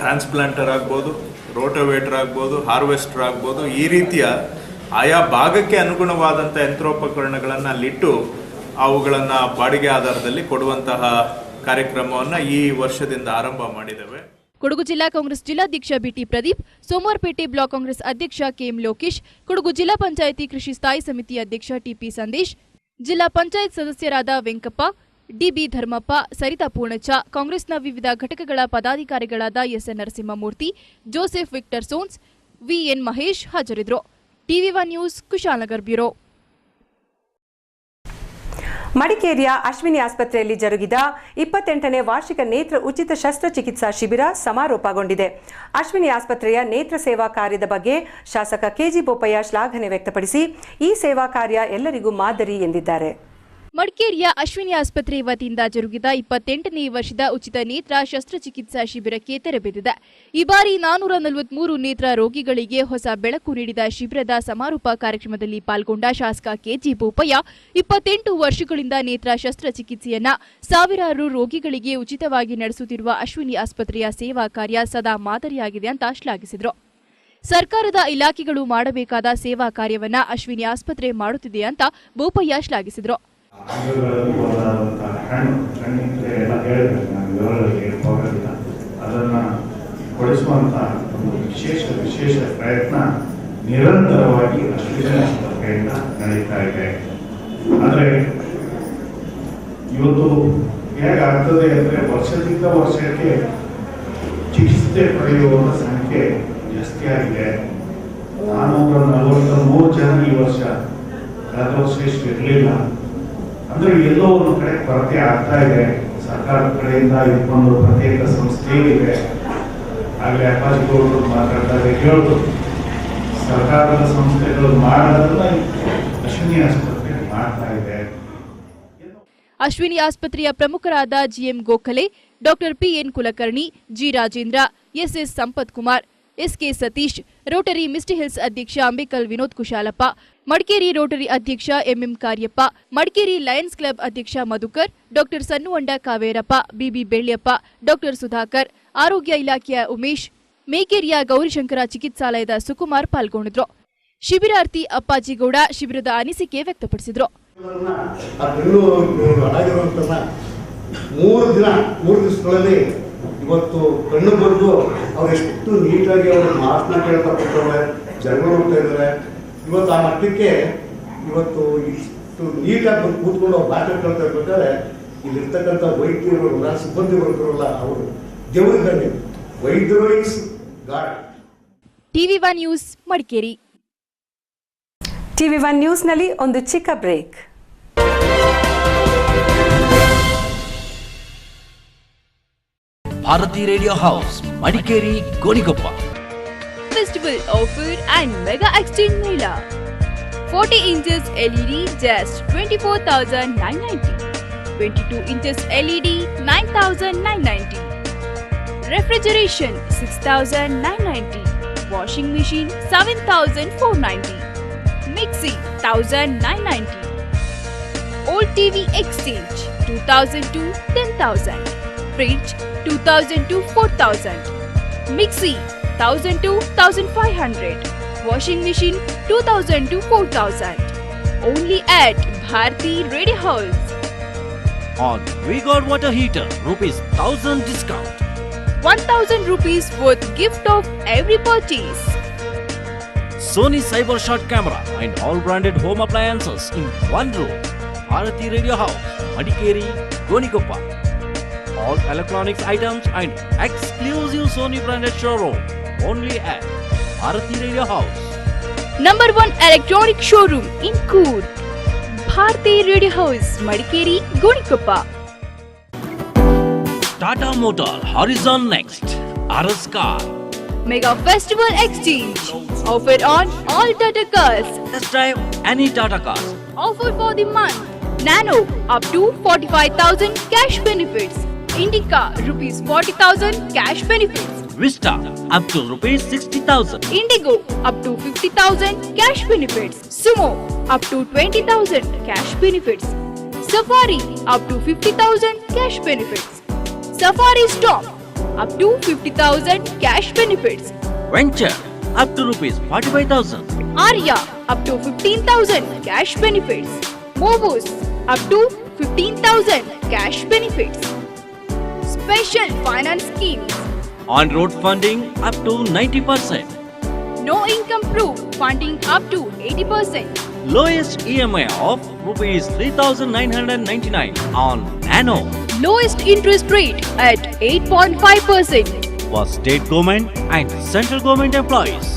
S11: ಟ್ರಾನ್ಸ್ಪ್ಲಾಂಟರ್ ಆಗ್ಬೋದು, ರೋಟೋವೇಟರ್ ಆಗ್ಬೋದು, ಹಾರ್ವೆಸ್ಟರ್ ಆಗ್ಬೋದು, ಈ ರೀತಿಯ ಆಯಾ ಭಾಗಕ್ಕೆ ಅನುಗುಣವಾದಂಥ ಯಂತ್ರೋಪಕರಣಗಳನ್ನು ಅಲ್ಲಿಟ್ಟು ಅವುಗಳನ್ನು ಬಾಡಿಗೆ ಆಧಾರದಲ್ಲಿ ಕೊಡುವಂತಹ ಕಾರ್ಯಕ್ರಮವನ್ನು ಈ ವರ್ಷದಿಂದ ಆರಂಭ ಮಾಡಿದ್ದೇವೆ.
S1: ಕೊಡಗು ಜಿಲ್ಲಾ ಕಾಂಗ್ರೆಸ್ ಜಿಲ್ಲಾಧ್ಯಕ್ಷ ಬಿಟಿ ಪ್ರದೀಪ್, ಸೋಮವಾರಪೇಟೆ ಬ್ಲಾಕ್ ಕಾಂಗ್ರೆಸ್ ಅಧ್ಯಕ್ಷ ಕೆಎಂ ಲೋಕೇಶ್, ಕೊಡಗು ಜಿಲ್ಲಾ ಪಂಚಾಯಿತಿ ಕೃಷಿ ಸ್ಥಾಯಿ ಸಮಿತಿ ಅಧ್ಯಕ್ಷ ಟಿಪಿ ಸಂದೇಶ್, ಜಿಲ್ಲಾ ಪಂಚಾಯತ್ ಸದಸ್ಯರಾದ ವೆಂಕಪ್ಪ, ಡಿಬಿ ಧರ್ಮಪ್ಪ, ಸರಿತಾ ಪೂರ್ಣಚ್ಚ, ಕಾಂಗ್ರೆಸ್ನ ವಿವಿಧ ಘಟಕಗಳ ಪದಾಧಿಕಾರಿಗಳಾದ SN Narasimhamurthy, Joseph Victor Sones, VN Mahesh ಹಾಜರಿದ್ದರು. TV one news Kushalnagar bureau.
S6: ಮಡಿಕೇರಿಯ ಅಶ್ವಿನಿ ಆಸ್ಪತ್ರೆಯಲ್ಲಿ ಜರುಗಿದ 28ನೇ ವಾರ್ಷಿಕ ನೇತ್ರ ಉಚಿತ ಶಸ್ತ್ರಚಿಕಿತ್ಸಾ ಶಿಬಿರ ಸಮಾರೋಪಗೊಂಡಿದೆ. ಅಶ್ವಿನಿ ಆಸ್ಪತ್ರೆಯ ನೇತ್ರ ಸೇವಾ ಕಾರ್ಯದ ಬಗ್ಗೆ ಶಾಸಕ ಕೆಜಿ ಬೋಪಯ್ಯ ಶ್ಲಾಘನೆ ವ್ಯಕ್ತಪಡಿಸಿ, ಈ ಸೇವಾ ಕಾರ್ಯ ಎಲ್ಲರಿಗೂ ಮಾದರಿ ಎಂದಿದ್ದಾರೆ.
S1: ಮಡಿಕೇರಿಯ ಅಶ್ವಿನಿ ಆಸ್ಪತ್ರೆ ವತಿಯಿಂದ ಜರುಗಿದ 28ನೇ ವರ್ಷದ ಉಚಿತ ನೇತ್ರ ಶಸ್ತ್ರಚಿಕಿತ್ಸಾ ಶಿಬಿರಕ್ಕೆ ತೆರೆಬಿದ್ದಿದೆ. ಈ ಬಾರಿ 443 ನೇತ್ರ ರೋಗಿಗಳಿಗೆ ಹೊಸ ಬೆಳಕು ನೀಡಿದ ಶಿಬಿರದ ಸಮಾರೋಪ ಕಾರ್ಯಕ್ರಮದಲ್ಲಿ ಪಾಲ್ಗೊಂಡ ಶಾಸಕ ಕೆಜಿ ಬೋಪಯ್ಯ, 28 ವರ್ಷಗಳಿಂದ ನೇತ್ರ ಶಸ್ತ್ರಚಿಕಿತ್ಸೆಯನ್ನ ಸಾವಿರಾರು ರೋಗಿಗಳಿಗೆ ಉಚಿತವಾಗಿ ನಡೆಸುತ್ತಿರುವ ಅಶ್ವಿನಿ ಆಸ್ಪತ್ರೆಯ ಸೇವಾ ಕಾರ್ಯ ಸದಾ ಮಾದರಿಯಾಗಿದೆ ಅಂತ ಶ್ಲಾಘಿಸಿದರು. ಸರ್ಕಾರದ ಇಲಾಖೆಗಳು ಮಾಡಬೇಕಾದ ಸೇವಾ ಕಾರ್ಯವನ್ನ ಅಶ್ವಿನಿ ಆಸ್ಪತ್ರೆ ಮಾಡುತ್ತಿದೆ ಅಂತ ಬೋಪಯ್ಯ ಶ್ಲಾಘಿಸಿದರು.
S12: ಅಂಗಗಳಲ್ಲಿ ಒಂದಾದಂಥ ಕಣ್ಣಿದ್ರೆ ಎಲ್ಲ ಹೇಳಿದ್ರೆ ನಾನು ವಿವರಗಳಿಗೆ ಹೋಗೋದಿಲ್ಲ, ಅದನ್ನು ಕೊಡಿಸುವಂಥ ಒಂದು ವಿಶೇಷ ಪ್ರಯತ್ನ ನಿರಂತರವಾಗಿ ಅಶ್ವಿನಿ ಆಸ್ಪತ್ರೆಯಿಂದ ನಡೀತಾ ಇದೆ. ಆದರೆ ಇವತ್ತು ಹೇಗಾಗ್ತದೆ ಅಂದರೆ ವರ್ಷದಿಂದ ವರ್ಷಕ್ಕೆ ಚಿಕಿತ್ಸೆ ಪಡೆಯುವವರ ಸಂಖ್ಯೆ ಜಾಸ್ತಿ ಆಗಿದೆ. 443 ಜನ ಈ ವರ್ಷ, ಕಳೆದ ವರ್ಷ ಇಷ್ಟು ಇರಲಿಲ್ಲ. ಅಂದ್ರೆ ಎಲ್ಲೋ ಒಂದು ಕಡೆ ಕೊರತೆ ಆಗ್ತಾ ಇದೆ. ಸರ್ಕಾರದ ಕಡೆಯಿಂದ ಇದಕ್ಕೊಂದು ಪ್ರತ್ಯೇಕ ಸಂಸ್ಥೆ ಇದೆ. ಆಗಲೇ ಅಪ್ಪಾಜಿಗೌಡರು ಮಾತಾಡ್ತಾರೆ, ಹೇಳೋದು ಸರ್ಕಾರದ ಸಂಸ್ಥೆಗಳು ಮಾಡೋದನ್ನ ಅಶ್ವಿನಿ ಆಸ್ಪತ್ರೆ ಮಾಡ್ತಾ ಇದೆ.
S1: ಅಶ್ವಿನಿ ಆಸ್ಪತ್ರೆಯ ಪ್ರಮುಖರಾದ GM Gokhale, doctor PN Kulkarni, G Rajendra, SS Sampath Kumar, SK Satish, Rotary Misty Hills ಅಧ್ಯಕ್ಷ ಅಂಬೇಕಲ್ ವಿನೋದ್ ಕುಶಾಲಪ್ಪ, ಮಡಿಕೇರಿ ರೋಟರಿ ಅಧ್ಯಕ್ಷ MM Kariappa, Madikeri Lions Club ಅಧ್ಯಕ್ಷ Madhukar, doctor Sannuvanda Kaverappa, BB Belliappa, doctor Sudhakar, ಆರೋಗ್ಯ ಇಲಾಖೆಯ ಉಮೇಶ್, ಮೇಕೇರಿಯ ಗೌರಿಶಂಕರ ಚಿಕಿತ್ಸಾಲಯದ ಸುಕುಮಾರ್ ಪಾಲ್ಗೊಂಡಿದ್ರು. ಶಿಬಿರಾರ್ಥಿ ಅಪ್ಪಾಜಿಗೌಡ ಶಿಬಿರದ ಅನಿಸಿಕೆ ವ್ಯಕ್ತಪಡಿಸಿದ್ರು.
S13: 3 ದಿವಸಗಳಲ್ಲಿ ಇವತ್ತು ಕಣ್ಣು ಬರೆದು ಅವರೆಷ್ಟು ನೀಟಾಗಿ ಅವರು ಮಾತನ್ನ ಕೇಳ್ತಾ ಕೊಟ್ಟವ್ರೆ, ಜನಗಳು ಹೋಗ್ತಾ ಇದ್ದಾರೆ. ಇವತ್ತು ಆ ಮಟ್ಟಕ್ಕೆ ಇವತ್ತು ಇಷ್ಟು ನೀಟಾಗಿ ಬಂದು ಕೂತ್ಕೊಂಡು ಅವ್ರು ಮಾತು ಕೇಳ್ತಾ ಇರ್ಬೇಕಾದ್ರೆ ಇಲ್ಲಿರ್ತಕ್ಕಂಥ ವೈದ್ಯರುಗಳಲ್ಲ, ಸಿಬ್ಬಂದಿ ವರ್ಗರಲ್ಲ, ಅವರು ದೇವರಿದ್ದಾರೆ. ವೈದ್ಯರು ಇಸ್ ಗಾಡ್.
S1: ಟಿವಿ1 ನ್ಯೂಸ್ ಮಡಿಕೇರಿ.
S6: ಟಿವಿ1 ನ್ಯೂಸ್ನಲ್ಲಿ ಒಂದು ಚಿಕ್ಕ break.
S2: Bharati Radio House, Madikeri, Gonigoppa.
S1: Festival offer and mega exchange mela. 40 inches LED just 24,990. 22 inches LED 9,990. Refrigeration 6,990. Washing machine 7,490. Mixie 1,990. Old TV exchange 2,000 to 10,000. Fridge 2,000 to 4,000. Mixie 1,000 to 1,500. Washing machine 2,000 to 4,000. Only at Bharati Radio House.
S2: On Vigor water heater, ₹1,000 discount.
S1: 1,000 rupees worth gift of every purchase.
S2: Sony Cyber Shot camera and all branded home appliances in one room. Bharati Radio House, Madikeri, Gonigoppa. All electronics items and exclusive Sony branded showroom only at Bharati Radio House.
S1: Number 1 electronic showroom in Coorg. Bharati Radio House, Madikeri, Gonigoppa.
S2: Tata Motor Horizon Next, RS Car.
S1: Mega Festival Exchange. Offer on all Tata cars.
S2: Test drive any Tata cars.
S1: Offer for the month. Nano up to 45,000 cash benefits. Indica rupees 40,000 cash benefits.
S2: Vista up to ₹60,000.
S1: Indigo up to 50,000 cash benefits. Sumo up to 20,000 cash benefits. Safari up to 50,000 cash benefits. Safari Storm up to 50,000 cash benefits.
S2: Venture up to ₹45,000.
S1: Arya up to 15,000 cash benefits. Movos up to 15,000 cash benefits. Special finance schemes.
S2: On-road funding up to 90%.
S1: No income proof funding up to 80%.
S2: Lowest EMI of ₹3,999 on Nano.
S1: Lowest interest rate at 8.5%.
S2: For state government and central government employees.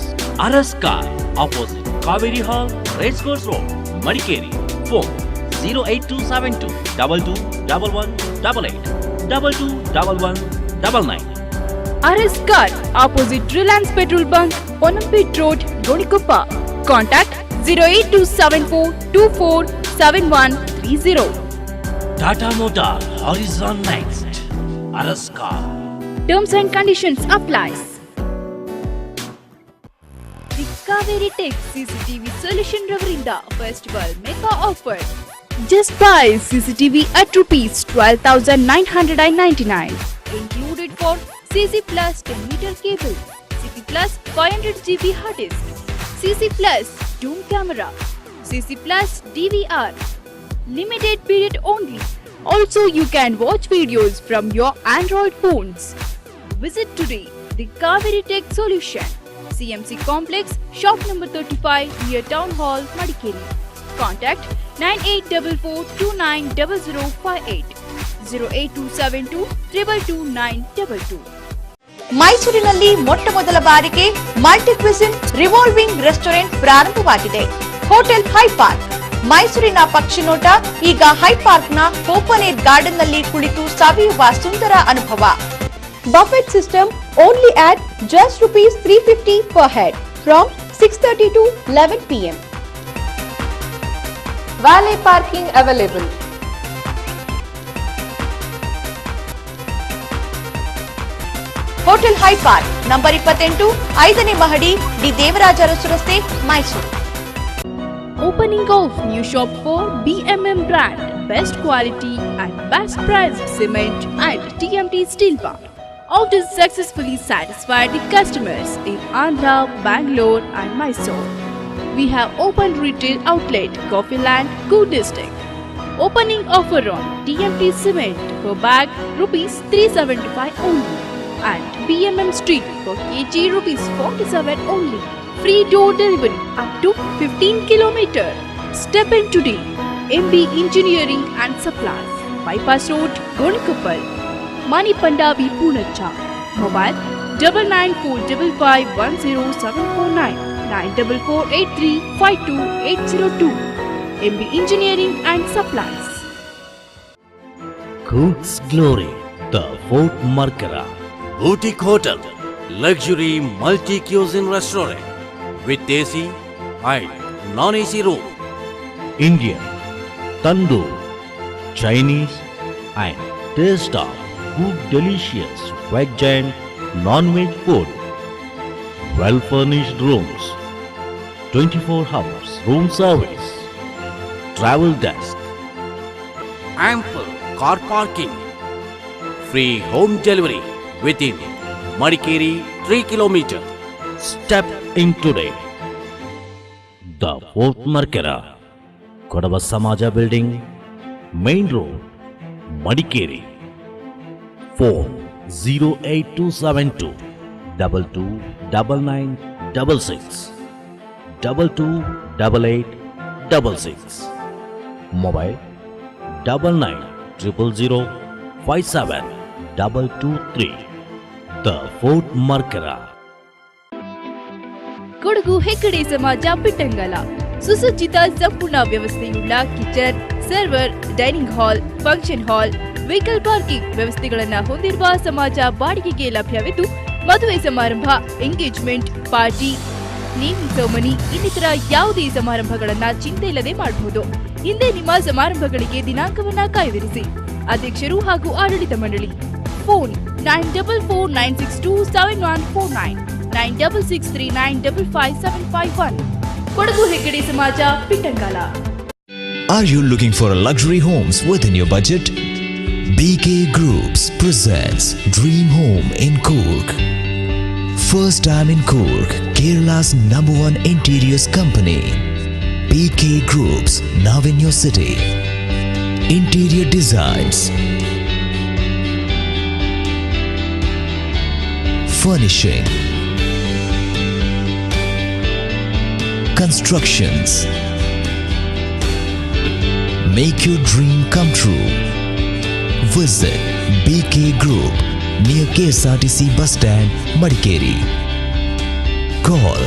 S2: RS Car, opposite Kaveri Hall, Racecourse Road, Madikeri. Phone 08272 221188 221199.
S1: RS Car, opposite Reliance Petrol Bunk, Ponampet Road, Gonigoppa. Contact 08274 247130.
S2: Tata Motor Horizon Next, RS Car.
S1: Terms and conditions applies. The Kaveri Tech CCTV Solution Ravarinda Festival Mega Offer. Just buy CCTV at ₹12,999. Included for CC Plus 10-meter cable, CC Plus 500 GB hard disk, CC Plus Doom camera, CC Plus DVR. Limited period only. Also, you can watch videos from your Android phones. Visit today the Kaveri Tech Solution, CMC Complex, shop number 35 near Town Hall, Madikeri. Contact 9844290058 08272 222
S14: ಮೈಸೂರಿನಲ್ಲಿ ಮೊಟ್ಟ ಮೊದಲ ಬಾರಿಗೆ multi cuisine revolving restaurant ಪ್ರಾರಂಭವಾಗಿದೆ. Hotel high park. ಮೈಸೂರಿನ ಪಕ್ಷಿನೋಟ ಈಗ high ಪಾರ್ಕ್ನ open air garden ನಲ್ಲಿ ಕುಳಿತು ಸವಿಯುವ ಸುಂದರ ಅನುಭವ. Buffett system only at just ₹350 per head from 6:30 to 11 p.m. Valet parking available. Hotel high park number 28 5ನೇ ಮಹಡಿ ಡಿ ದೇವರಾಜ ಅರಸು ರಸ್ತೆ Mysuru.
S1: Opening of new shop for BMM brand, best quality and best price cement and TMT steel bar. Out is successfully satisfied the customers in Andhra, Bangalore and Mysore. We have opened retail outlet Coffeeland, Coorg district. Opening offer on TMT cement per bag ₹375 only and BMM steel per kg ₹47 only. Free door delivery up to 15 km. Step in today. MB Engineering and Supplies, Bypass Road, Gonigoppa. Mani Pandavi Punacha. Mobile 9945510749 9448352 MB Engineering and Supplies.
S2: Coorg's Glory, the Fort Markara.
S15: Boutique Hotel, luxury multi-cuisine restaurant with AC and non-AC room.
S16: Indian, Tandoor, Chinese and taste of good delicious veg and non-veg food. Well furnished rooms, 24 hours room service, travel desk,
S15: Ample car parking. Free home delivery within Madikeri 3 km.
S16: Step in today. The Fourth Markera, Kodava Samaja Building, Main Road, Madikeri. Phone 08272 229966 228866. Mobile 9900057223. The Fourth Markera.
S1: Kodagu Heggade ಸಮಾಜ ಪಿಟ್ಟಂಗಲ ಸುಸಜ್ಜಿತ ಸಂಪೂರ್ಣ ವ್ಯವಸ್ಥೆಯುಳ್ಳ kitchen, server, dining hall, function hall, vehicle parking ವ್ಯವಸ್ಥೆಗಳನ್ನು ಹೊಂದಿರುವ ಸಮಾಜ ಬಾಡಿಗೆಗೆ ಲಭ್ಯವಿದ್ದು ಮದುವೆ ಸಮಾರಂಭ, ಎಂಗೇಜ್ಮೆಂಟ್, ಪಾರ್ಟಿ, ನೇಮಿಂಗ್ ಸೆರೆಮನಿ ಇನ್ನಿತರ ಯಾವುದೇ ಸಮಾರಂಭಗಳನ್ನ ಚಿಂತೆ ಇಲ್ಲದೆ ಮಾಡಬಹುದು. ಹಿಂದೆ ನಿಮ್ಮ ಸಮಾರಂಭಗಳಿಗೆ ದಿನಾಂಕವನ್ನ ಕಾಯ್ದಿರಿಸಿ. ಅಧ್ಯಕ್ಷರು ಹಾಗೂ ಆಡಳಿತ ಮಂಡಳಿ. ಫೋನ್ 9449627149 9663955751. ಕೊಡಗು ಹೆಗ್ಗಡೆ ಸಮಾಜ ಪಿಟ್ಟಂಗಾಲ.
S17: Are you looking for a luxury homes within your budget? BK Groups presents Dream Home in Coorg. First time in Coorg, Kerala's #1 interiors company. BK Groups, now in your city. Interior designs, furnishing, constructions. Make your dream come true. Visit BK Group near KSRTC bus stand, Madikeri. Call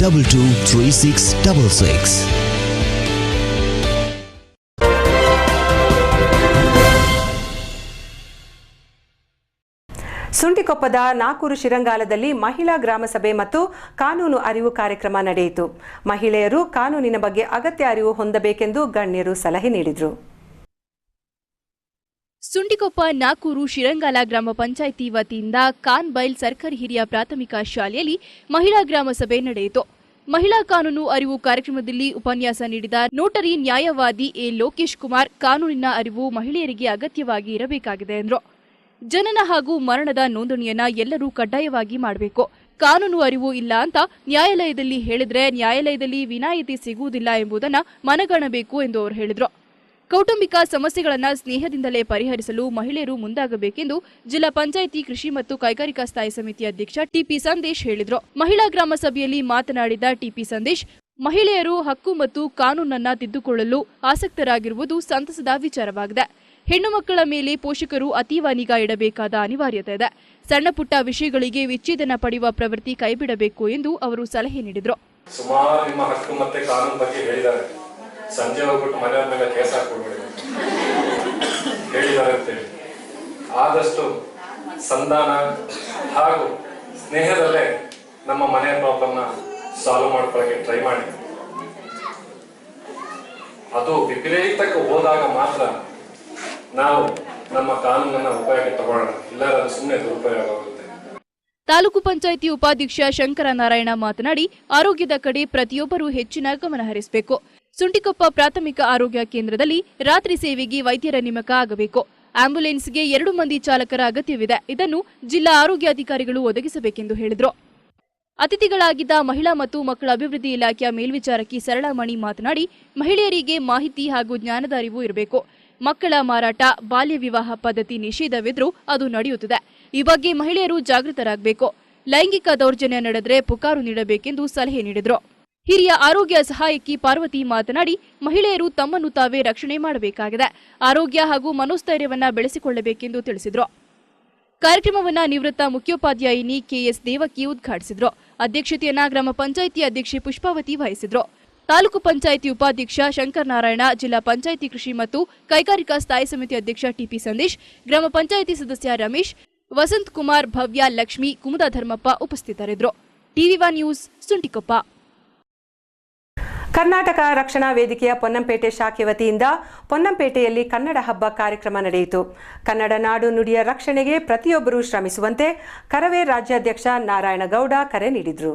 S17: 223666.
S6: ಸುಂಟಿಕೊಪ್ಪದ ನಾಕೂರು ಶಿರಂಗಾಲದಲ್ಲಿ ಮಹಿಳಾ ಗ್ರಾಮ ಸಭೆ ಮತ್ತು ಕಾನೂನು ಅರಿವು ಕಾರ್ಯಕ್ರಮ ನಡೆಯಿತು. ಮಹಿಳೆಯರು ಕಾನೂನಿನ ಬಗ್ಗೆ ಅಗತ್ಯ ಅರಿವು ಹೊಂದಬೇಕೆಂದು ಗಣ್ಯರು ಸಲಹೆ ನೀಡಿದರು.
S1: ಸುಂಟಿಕೊಪ್ಪ ನಾಕೂರು ಶಿರಂಗಾಲ ಗ್ರಾಮ ಪಂಚಾಯಿತಿ ವತಿಯಿಂದ ಕಾನ್ಬೈಲ್ ಸರ್ಕಾರಿ ಹಿರಿಯ ಪ್ರಾಥಮಿಕ ಶಾಲೆಯಲ್ಲಿ ಮಹಿಳಾ ಗ್ರಾಮ ಸಭೆ ನಡೆಯಿತು. ಮಹಿಳಾ ಕಾನೂನು ಅರಿವು ಕಾರ್ಯಕ್ರಮದಲ್ಲಿ ಉಪನ್ಯಾಸ ನೀಡಿದ ನೋಟರಿ ನ್ಯಾಯವಾದಿ ಎ ಲೋಕೇಶ್ ಕುಮಾರ್, ಕಾನೂನಿನ ಅರಿವು ಮಹಿಳೆಯರಿಗೆ ಅಗತ್ಯವಾಗಿ ಇರಬೇಕಾಗಿದೆ ಎಂದರು. ಜನನ ಹಾಗೂ ಮರಣದ ನೋಂದಣಿಯನ್ನ ಎಲ್ಲರೂ ಕಡ್ಡಾಯವಾಗಿ ಮಾಡಬೇಕು. ಕಾನೂನು ಅರಿವು ಇಲ್ಲ ಅಂತ ನ್ಯಾಯಾಲಯದಲ್ಲಿ ಹೇಳಿದ್ರೆ ನ್ಯಾಯಾಲಯದಲ್ಲಿ ವಿನಾಯಿತಿ ಸಿಗುವುದಿಲ್ಲ ಎಂಬುದನ್ನು ಮನಗಾಣಬೇಕು ಎಂದು ಅವರು ಹೇಳಿದರು. ಕೌಟುಂಬಿಕ ಸಮಸ್ಯೆಗಳನ್ನು ಸ್ನೇಹದಿಂದಲೇ ಪರಿಹರಿಸಲು ಮಹಿಳೆಯರು ಮುಂದಾಗಬೇಕೆಂದು ಜಿಲ್ಲಾ ಪಂಚಾಯಿತಿ ಕೃಷಿ ಮತ್ತು ಕೈಗಾರಿಕಾ ಸ್ಥಾಯಿ ಸಮಿತಿ ಅಧ್ಯಕ್ಷ ಟಿಪಿ ಸಂದೇಶ್ ಹೇಳಿದರು. ಮಹಿಳಾ ಗ್ರಾಮ ಸಭೆಯಲ್ಲಿ ಮಾತನಾಡಿದ ಟಿಪಿ ಸಂದೇಶ್, ಮಹಿಳೆಯರು ಹಕ್ಕು ಮತ್ತು ಕಾನೂನನ್ನ ತಿದ್ದುಕೊಳ್ಳಲು ಆಸಕ್ತರಾಗಿರುವುದು ಸಂತಸದ ವಿಚಾರವಾಗಿದೆ. ಹೆಣ್ಣು ಮಕ್ಕಳ ಮೇಲೆ ಪೋಷಕರು ಅತೀವ ನಿಗಾ ಇಡಬೇಕಾದ ಅನಿವಾರ್ಯತೆ ಇದೆ. ಸಣ್ಣ ಪುಟ್ಟ ವಿಷಯಗಳಿಗೆ ವಿಚ್ಛೇದನ ಪಡೆಯುವ ಪ್ರವೃತ್ತಿ ಕೈಬಿಡಬೇಕು ಎಂದು ಅವರು ಸಲಹೆ ನೀಡಿದರು.
S18: ಸುಮಾರು ನಿಮ್ಮ ಹಕ್ಕು ಮತ್ತೆ ಕಾನೂನು ಬಗ್ಗೆ ಹೇಳಿದ್ದಾರೆ. ಸಂಜೆ ಹೋಗ್ಬಿಟ್ಟು ಮನೆಯವ್ರ ಮೇಲೆ ಕೇಸ್ ಹಾಕ್ಬಿಡ್ಬೇಡಿ ಹೇಳಿದ್ದಾರೆ ಅಂತೇಳಿ ಆದಷ್ಟು ಸಂಧಾನ ಹಾಗೂ ಸ್ನೇಹದಲ್ಲೇ ನಮ್ಮ ಮನೆಯ ಪ್ರಾಬ್ಲಮ್ನ ಸಾಲ್ವ್ ಮಾಡ್ಕೊಳ್ಳೋಕೆ ಟ್ರೈ ಮಾಡಿ. ಅದು ವಿಪರೀತಕ್ಕೆ ಹೋದಾಗ ಮಾತ್ರ ನಾವು ನಮ್ಮ ಕಾನೂನನ್ನ ಉಪಯೋಗ ತಗೊಳ್ಳೋಣ, ಇಲ್ಲರ ಸುಮ್ಮನೆ ದುರುಪಯೋಗ ಆಗುತ್ತೆ.
S1: ತಾಲೂಕು ಪಂಚಾಯಿತಿ ಉಪಾಧ್ಯಕ್ಷ ಶಂಕರ ನಾರಾಯಣ ಮಾತನಾಡಿ, ಆರೋಗ್ಯದ ಕಡೆ ಪ್ರತಿಯೊಬ್ಬರೂ ಹೆಚ್ಚಿನ ಗಮನ ಹರಿಸಬೇಕು. ಸುಂಟಿಕೊಪ್ಪ ಪ್ರಾಥಮಿಕ ಆರೋಗ್ಯ ಕೇಂದ್ರದಲ್ಲಿ ರಾತ್ರಿ ಸೇವೆಗೆ ವೈದ್ಯರ ನೇಮಕ ಆಗಬೇಕು. ಆಂಬ್ಯುಲೆನ್ಸ್ಗೆ 2 ಮಂದಿ ಚಾಲಕರ ಅಗತ್ಯವಿದೆ. ಇದನ್ನು ಜಿಲ್ಲಾ ಆರೋಗ್ಯಾಧಿಕಾರಿಗಳು ಒದಗಿಸಬೇಕೆಂದು ಹೇಳಿದರು. ಅತಿಥಿಗಳಾಗಿದ್ದ ಮಹಿಳಾ ಮತ್ತು ಮಕ್ಕಳ ಅಭಿವೃದ್ಧಿ ಇಲಾಖೆಯ ಮೇಲ್ವಿಚಾರಕಿ ಸರಳಾಮಣಿ ಮಾತನಾಡಿ, ಮಹಿಳೆಯರಿಗೆ ಮಾಹಿತಿ ಹಾಗೂ ಜ್ಞಾನದ ಅರಿವು ಇರಬೇಕು. ಮಕ್ಕಳ ಮಾರಾಟ, ಬಾಲ್ಯ ವಿವಾಹ ಪದ್ಧತಿ ನಿಷೇಧವಿದ್ರೂ ಅದು ನಡೆಯುತ್ತಿದೆ. ಈ ಬಗ್ಗೆ ಮಹಿಳೆಯರು ಜಾಗೃತರಾಗಬೇಕು. ಲೈಂಗಿಕ ದೌರ್ಜನ್ಯ ನಡೆದರೆ ಪುಕಾರು ನೀಡಬೇಕೆಂದು ಸಲಹೆ ನೀಡಿದರು. ಹಿರಿಯ ಆರೋಗ್ಯ ಸಹಾಯಕಿ ಪಾರ್ವತಿ ಮಾತನಾಡಿ, ಮಹಿಳೆಯರು ತಮ್ಮನ್ನು ತಾವೇ ರಕ್ಷಣೆ ಮಾಡಬೇಕಾಗಿದೆ. ಆರೋಗ್ಯ ಹಾಗೂ ಮನೋಸ್ಥೈರ್ಯವನ್ನ ಬೆಳೆಸಿಕೊಳ್ಳಬೇಕೆಂದು ತಿಳಿಸಿದರು. ಕಾರ್ಯಕ್ರಮವನ್ನ ನಿವೃತ್ತ ಮುಖ್ಯೋಪಾಧ್ಯಾಯಿನಿ ಕೆಎಸ್ ದೇವಕಿ ಉದ್ಘಾಟಿಸಿದರು. ಅಧ್ಯಕ್ಷತೆಯನ್ನ ಗ್ರಾಮ ಪಂಚಾಯಿತಿ ಅಧ್ಯಕ್ಷೆ ಪುಷ್ಪಾವತಿ ವಹಿಸಿದ್ರು. ತಾಲೂಕು ಪಂಚಾಯಿತಿ ಉಪಾಧ್ಯಕ್ಷ ಶಂಕರ ನಾರಾಯಣ, ಜಿಲ್ಲಾ ಪಂಚಾಯಿತಿ ಕೃಷಿ ಮತ್ತು ಕೈಗಾರಿಕಾ ಸ್ಥಾಯಿ ಸಮಿತಿ ಅಧ್ಯಕ್ಷ ಟಿಪಿ ಸಂದೇಶ್, ಗ್ರಾಮ ಪಂಚಾಯಿತಿ ಸದಸ್ಯ ರಮೇಶ್, ವಸಂತ್ ಕುಮಾರ್, ಭವ್ಯ, ಲಕ್ಷ್ಮಿ, ಕುಮುದ ಧರ್ಮಪ್ಪ ಉಪಸ್ಥಿತರಿದ್ದರು. ಟಿವಿ1 ನ್ಯೂಸ್, ಸುಂಟಿಕೊಪ್ಪ.
S6: ಕರ್ನಾಟಕ ರಕ್ಷಣಾ ವೇದಿಕೆಯ ಪೊನ್ನಂಪೇಟೆ ಶಾಖೆ ವತಿಯಿಂದ ಪೊನ್ನಂಪೇಟೆಯಲ್ಲಿ ಕನ್ನಡ ಹಬ್ಬ ಕಾರ್ಯಕ್ರಮ ನಡೆಯಿತು. ಕನ್ನಡ ನಾಡು ನುಡಿಯ ರಕ್ಷಣೆಗೆ ಪ್ರತಿಯೊಬ್ಬರೂ ಶ್ರಮಿಸುವಂತೆ ಕರವೇ ರಾಜ್ಯಾಧ್ಯಕ್ಷ ನಾರಾಯಣಗೌಡ ಕರೆ ನೀಡಿದರು.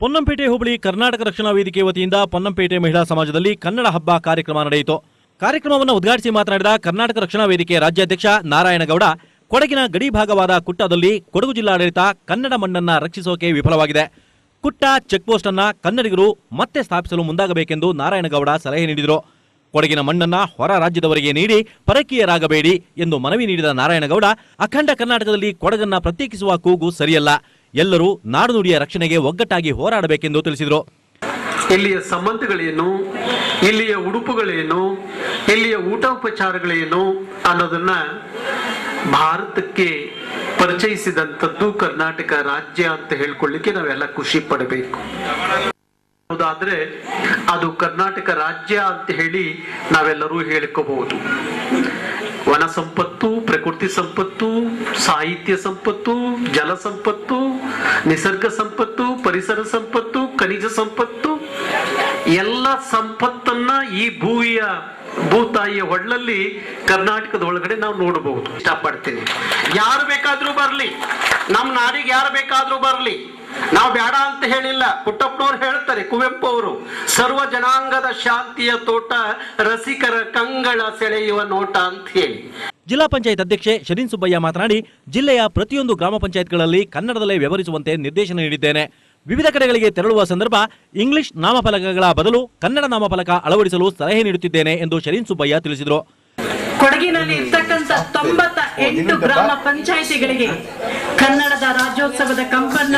S2: ಪೊನ್ನಂಪೇಟೆ ಹೋಬಳಿ ಕರ್ನಾಟಕ ರಕ್ಷಣಾ ವೇದಿಕೆ ವತಿಯಿಂದ ಪೊನ್ನಂಪೇಟೆ ಮಹಿಳಾ ಸಮಾಜದಲ್ಲಿ ಕನ್ನಡ ಹಬ್ಬ ಕಾರ್ಯಕ್ರಮ ನಡೆಯಿತು. ಕಾರ್ಯಕ್ರಮವನ್ನು ಉದ್ಘಾಟಿಸಿ ಮಾತನಾಡಿದ ಕರ್ನಾಟಕ ರಕ್ಷಣಾ ವೇದಿಕೆ ರಾಜ್ಯಾಧ್ಯಕ್ಷ ನಾರಾಯಣಗೌಡ, ಕೊಡಗಿನ ಗಡಿ ಭಾಗವಾದ ಕುಟ್ಟದಲ್ಲಿ ಕೊಡಗು ಜಿಲ್ಲಾಡಳಿತ ಕನ್ನಡ ಮಣ್ಣನ್ನ ರಕ್ಷಿಸೋಕೆ ವಿಫಲವಾಗಿದೆ. ಕುಟ್ಟ ಚೆಕ್ಪೋಸ್ಟ್ ಅನ್ನ ಕನ್ನಡಿಗರು ಮತ್ತೆ ಸ್ಥಾಪಿಸಲು ಮುಂದಾಗಬೇಕೆಂದು ನಾರಾಯಣಗೌಡ ಸಲಹೆ ನೀಡಿದರು. ಕೊಡಗಿನ ಮಣ್ಣನ್ನ ಹೊರ ರಾಜ್ಯದವರಿಗೆ ನೀಡಿ ಪರಕೀಯರಾಗಬೇಡಿ ಎಂದು ಮನವಿ ನೀಡಿದ ನಾರಾಯಣಗೌಡ, ಅಖಂಡ ಕರ್ನಾಟಕದಲ್ಲಿ ಕೊಡಗನ್ನ ಪ್ರತ್ಯೇಕಿಸುವ ಕೂಗು ಸರಿಯಲ್ಲ, ಎಲ್ಲರೂ ನಾಡು ನುಡಿಯ ರಕ್ಷಣೆಗೆ ಒಗ್ಗಟ್ಟಾಗಿ ಹೋರಾಡಬೇಕೆಂದು ತಿಳಿಸಿದರು.
S19: ಇಲ್ಲಿಯ ಸಂಬಂಧಗಳೇನು, ಇಲ್ಲಿಯ ಉಡುಪುಗಳೇನು, ಇಲ್ಲಿಯ ಊಟೋಪಚಾರಗಳೇನು ಅನ್ನೋದನ್ನ ಭಾರತಕ್ಕೆ ಪರಿಚಯಿಸಿದಂಥದ್ದು ಕರ್ನಾಟಕ ರಾಜ್ಯ ಅಂತ ಹೇಳ್ಕೊಳ್ಳಿಕ್ಕೆ ನಾವೆಲ್ಲ ಖುಷಿ ಪಡಬೇಕು. ಹೌದಾದ್ರೆ ಅದು ಕರ್ನಾಟಕ ರಾಜ್ಯ ಅಂತ ಹೇಳಿ ನಾವೆಲ್ಲರೂ ಹೇಳಿಕೋಬಹುದು. ವನ ಸಂಪತ್ತು, ಪ್ರಕೃತಿ ಸಂಪತ್ತು, ಸಾಹಿತ್ಯ ಸಂಪತ್ತು, ಜಲ ಸಂಪತ್ತು, ನಿಸರ್ಗ ಸಂಪತ್ತು, ಪರಿಸರ ಸಂಪತ್ತು, ಖನಿಜ ಸಂಪತ್ತು, ಎಲ್ಲ ಸಂಪತ್ತನ್ನ ಈ ಭೂತಾಯಿಯ ಹೊಳ್ಳಲ್ಲಿ ಕರ್ನಾಟಕದ ಒಳಗಡೆ ನಾವು ನೋಡಬಹುದು. ಇಷ್ಟಪಡ್ತೀನಿ, ಯಾರು ಬೇಕಾದ್ರೂ ಬರ್ಲಿ, ನಮ್ಮ ನಾಡಿಗೆ ಯಾರು ಬೇಕಾದ್ರೂ ಬರ್ಲಿ, ನಾವು ಬೇಡ ಅಂತ ಹೇಳಿಲ್ಲ. ಪುಟ್ಟಪ್ಪನವ್ರು ಹೇಳ್ತಾರೆ, ಕುವೆಂಪು ಅವರು, ಸರ್ವ ಜನಾಂಗದ ಶಾಂತಿಯ ತೋಟ, ರಸಿಕರ ಕಂಗಳ ಸೆಳೆಯುವ ನೋಟ ಅಂತ ಹೇಳಿ.
S2: ಜಿಲ್ಲಾ ಪಂಚಾಯತ್ ಅಧ್ಯಕ್ಷೆ ಶರೀನ್ ಸುಬ್ಬಯ್ಯ ಮಾತನಾಡಿ, ಜಿಲ್ಲೆಯ ಪ್ರತಿಯೊಂದು ಗ್ರಾಮ ಪಂಚಾಯತ್ಗಳಲ್ಲಿ ಕನ್ನಡದಲ್ಲೇ ವ್ಯವಹರಿಸುವಂತೆ ನಿರ್ದೇಶನ ನೀಡಿದ್ದೇನೆ. ವಿವಿಧ ಕಡೆಗಳಿಗೆ ತೆರಳುವ ಸಂದರ್ಭ ಇಂಗ್ಲಿಷ್ ನಾಮಫಲಕಗಳ ಬದಲು ಕನ್ನಡ ನಾಮಫಲಕ ಅಳವಡಿಸಲು ಸಲಹೆ ನೀಡುತ್ತಿದ್ದೇನೆ ಎಂದು ಶರೀನ್ ಸುಬ್ಬಯ್ಯ ತಿಳಿಸಿದರು.
S20: ಕೊಡಗಿನಲ್ಲಿ ಇರ್ತಕ್ಕಂಥ 98 ಗ್ರಾಮ ಪಂಚಾಯಿತಿಗಳಿಗೆ ಕನ್ನಡದ ರಾಜ್ಯೋತ್ಸವದ ಕಂಪನ್ನ,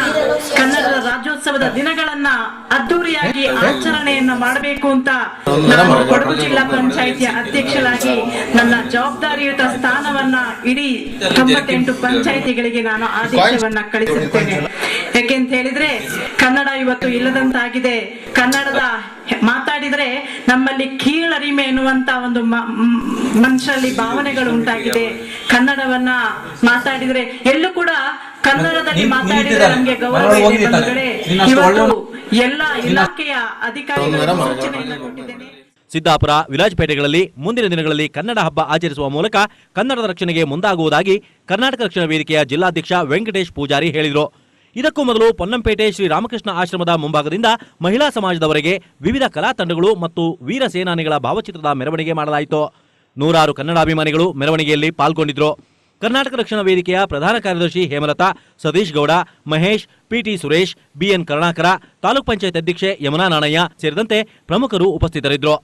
S20: ಕನ್ನಡದ ರಾಜ್ಯೋತ್ಸವದ ದಿನಗಳನ್ನ ಅದ್ದೂರಿಯಾಗಿ ಆಚರಣೆಯನ್ನ ಮಾಡಬೇಕು ಅಂತ ನಾನು ಕೊಡಗು ಜಿಲ್ಲಾ ಪಂಚಾಯಿತಿಯ ಅಧ್ಯಕ್ಷರಾಗಿ ನನ್ನ ಜವಾಬ್ದಾರಿಯುತ ಸ್ಥಾನವನ್ನ ಇಡೀ 98 ಪಂಚಾಯಿತಿಗಳಿಗೆ ನಾನು ಆದೇಶವನ್ನ ಕಳಿಸುತ್ತೇನೆ. ಯಾಕೆಂತ ಹೇಳಿದ್ರೆ ಕನ್ನಡ ಇವತ್ತು ಇಲ್ಲದಂತಾಗಿದೆ. ಕನ್ನಡದ ಮಾತಾಡಿದ್ರೆ ನಮ್ಮಲ್ಲಿ ಕೀಳರಿಮೆ ಎನ್ನುವಂತ ಒಂದು ಮನುಷ್ಯರಲ್ಲಿ ಭಾವನೆಗಳು ಉಂಟಾಗಿದೆ. ಕನ್ನಡವನ್ನ ಮಾತಾಡಿದ್ರೆ ಎಲ್ಲೂ ಕೂಡ ಕನ್ನಡದಲ್ಲಿ ಮಾತಾಡಿದ್ರೆ ನಮ್ಗೆ ಗೌರವ ಇದೆ ಬಂಧುಗಳೇ. ಇವತ್ತು ಎಲ್ಲ ಇಲಾಖೆಯ ಅಧಿಕಾರಿಗಳ ಸೂಚನೆಯನ್ನು ಕೊಟ್ಟಿದ್ದೇನೆ.
S2: ಸಿದ್ದಾಪುರ, ವಿರಾಜಪೇಟೆಗಳಲ್ಲಿ ಮುಂದಿನ ದಿನಗಳಲ್ಲಿ ಕನ್ನಡ ಹಬ್ಬ ಆಚರಿಸುವ ಮೂಲಕ ಕನ್ನಡದ ರಕ್ಷಣೆಗೆ ಮುಂದಾಗುವುದಾಗಿ ಕರ್ನಾಟಕ ರಕ್ಷಣಾ ವೇದಿಕೆಯ ಜಿಲ್ಲಾಧ್ಯಕ್ಷ ವೆಂಕಟೇಶ್ ಪೂಜಾರಿ ಹೇಳಿದರು. ಇದಕ್ಕೂ ಮೊದಲು ಪೊನ್ನಂಪೇಟೆ ಶ್ರೀ ರಾಮಕೃಷ್ಣ ಆಶ್ರಮದ ಮುಂಭಾಗದಿಂದ ಮಹಿಳಾ ಸಮಾಜದವರೆಗೆ ವಿವಿಧ ಕಲಾ ತಂಡಗಳು ಮತ್ತು ವೀರ ಸೇನಾನಿಗಳ ಭಾವಚಿತ್ರದ ಮೆರವಣಿಗೆ ಮಾಡಲಾಯಿತು. ನೂರಾರು ಕನ್ನಡಾಭಿಮಾನಿಗಳು ಮೆರವಣಿಗೆಯಲ್ಲಿ ಪಾಲ್ಗೊಂಡಿದ್ದರು. ಕರ್ನಾಟಕ ರಕ್ಷಣಾ ವೇದಿಕೆಯ ಪ್ರಧಾನ ಕಾರ್ಯದರ್ಶಿ ಹೇಮಲತಾ, ಸತೀಶ್ ಗೌಡ, ಮಹೇಶ್, ಪಿಟಿ ಸುರೇಶ್, ಬಿಎನ್ ಕರುಣಾಕರ, ತಾಲೂಕ್ ಪಂಚಾಯತ್ ಅಧ್ಯಕ್ಷೆ ಯಮುನಾ ನಾಣಯ್ಯ ಸೇರಿದಂತೆ ಪ್ರಮುಖರು ಉಪಸ್ಥಿತರಿದ್ದರು.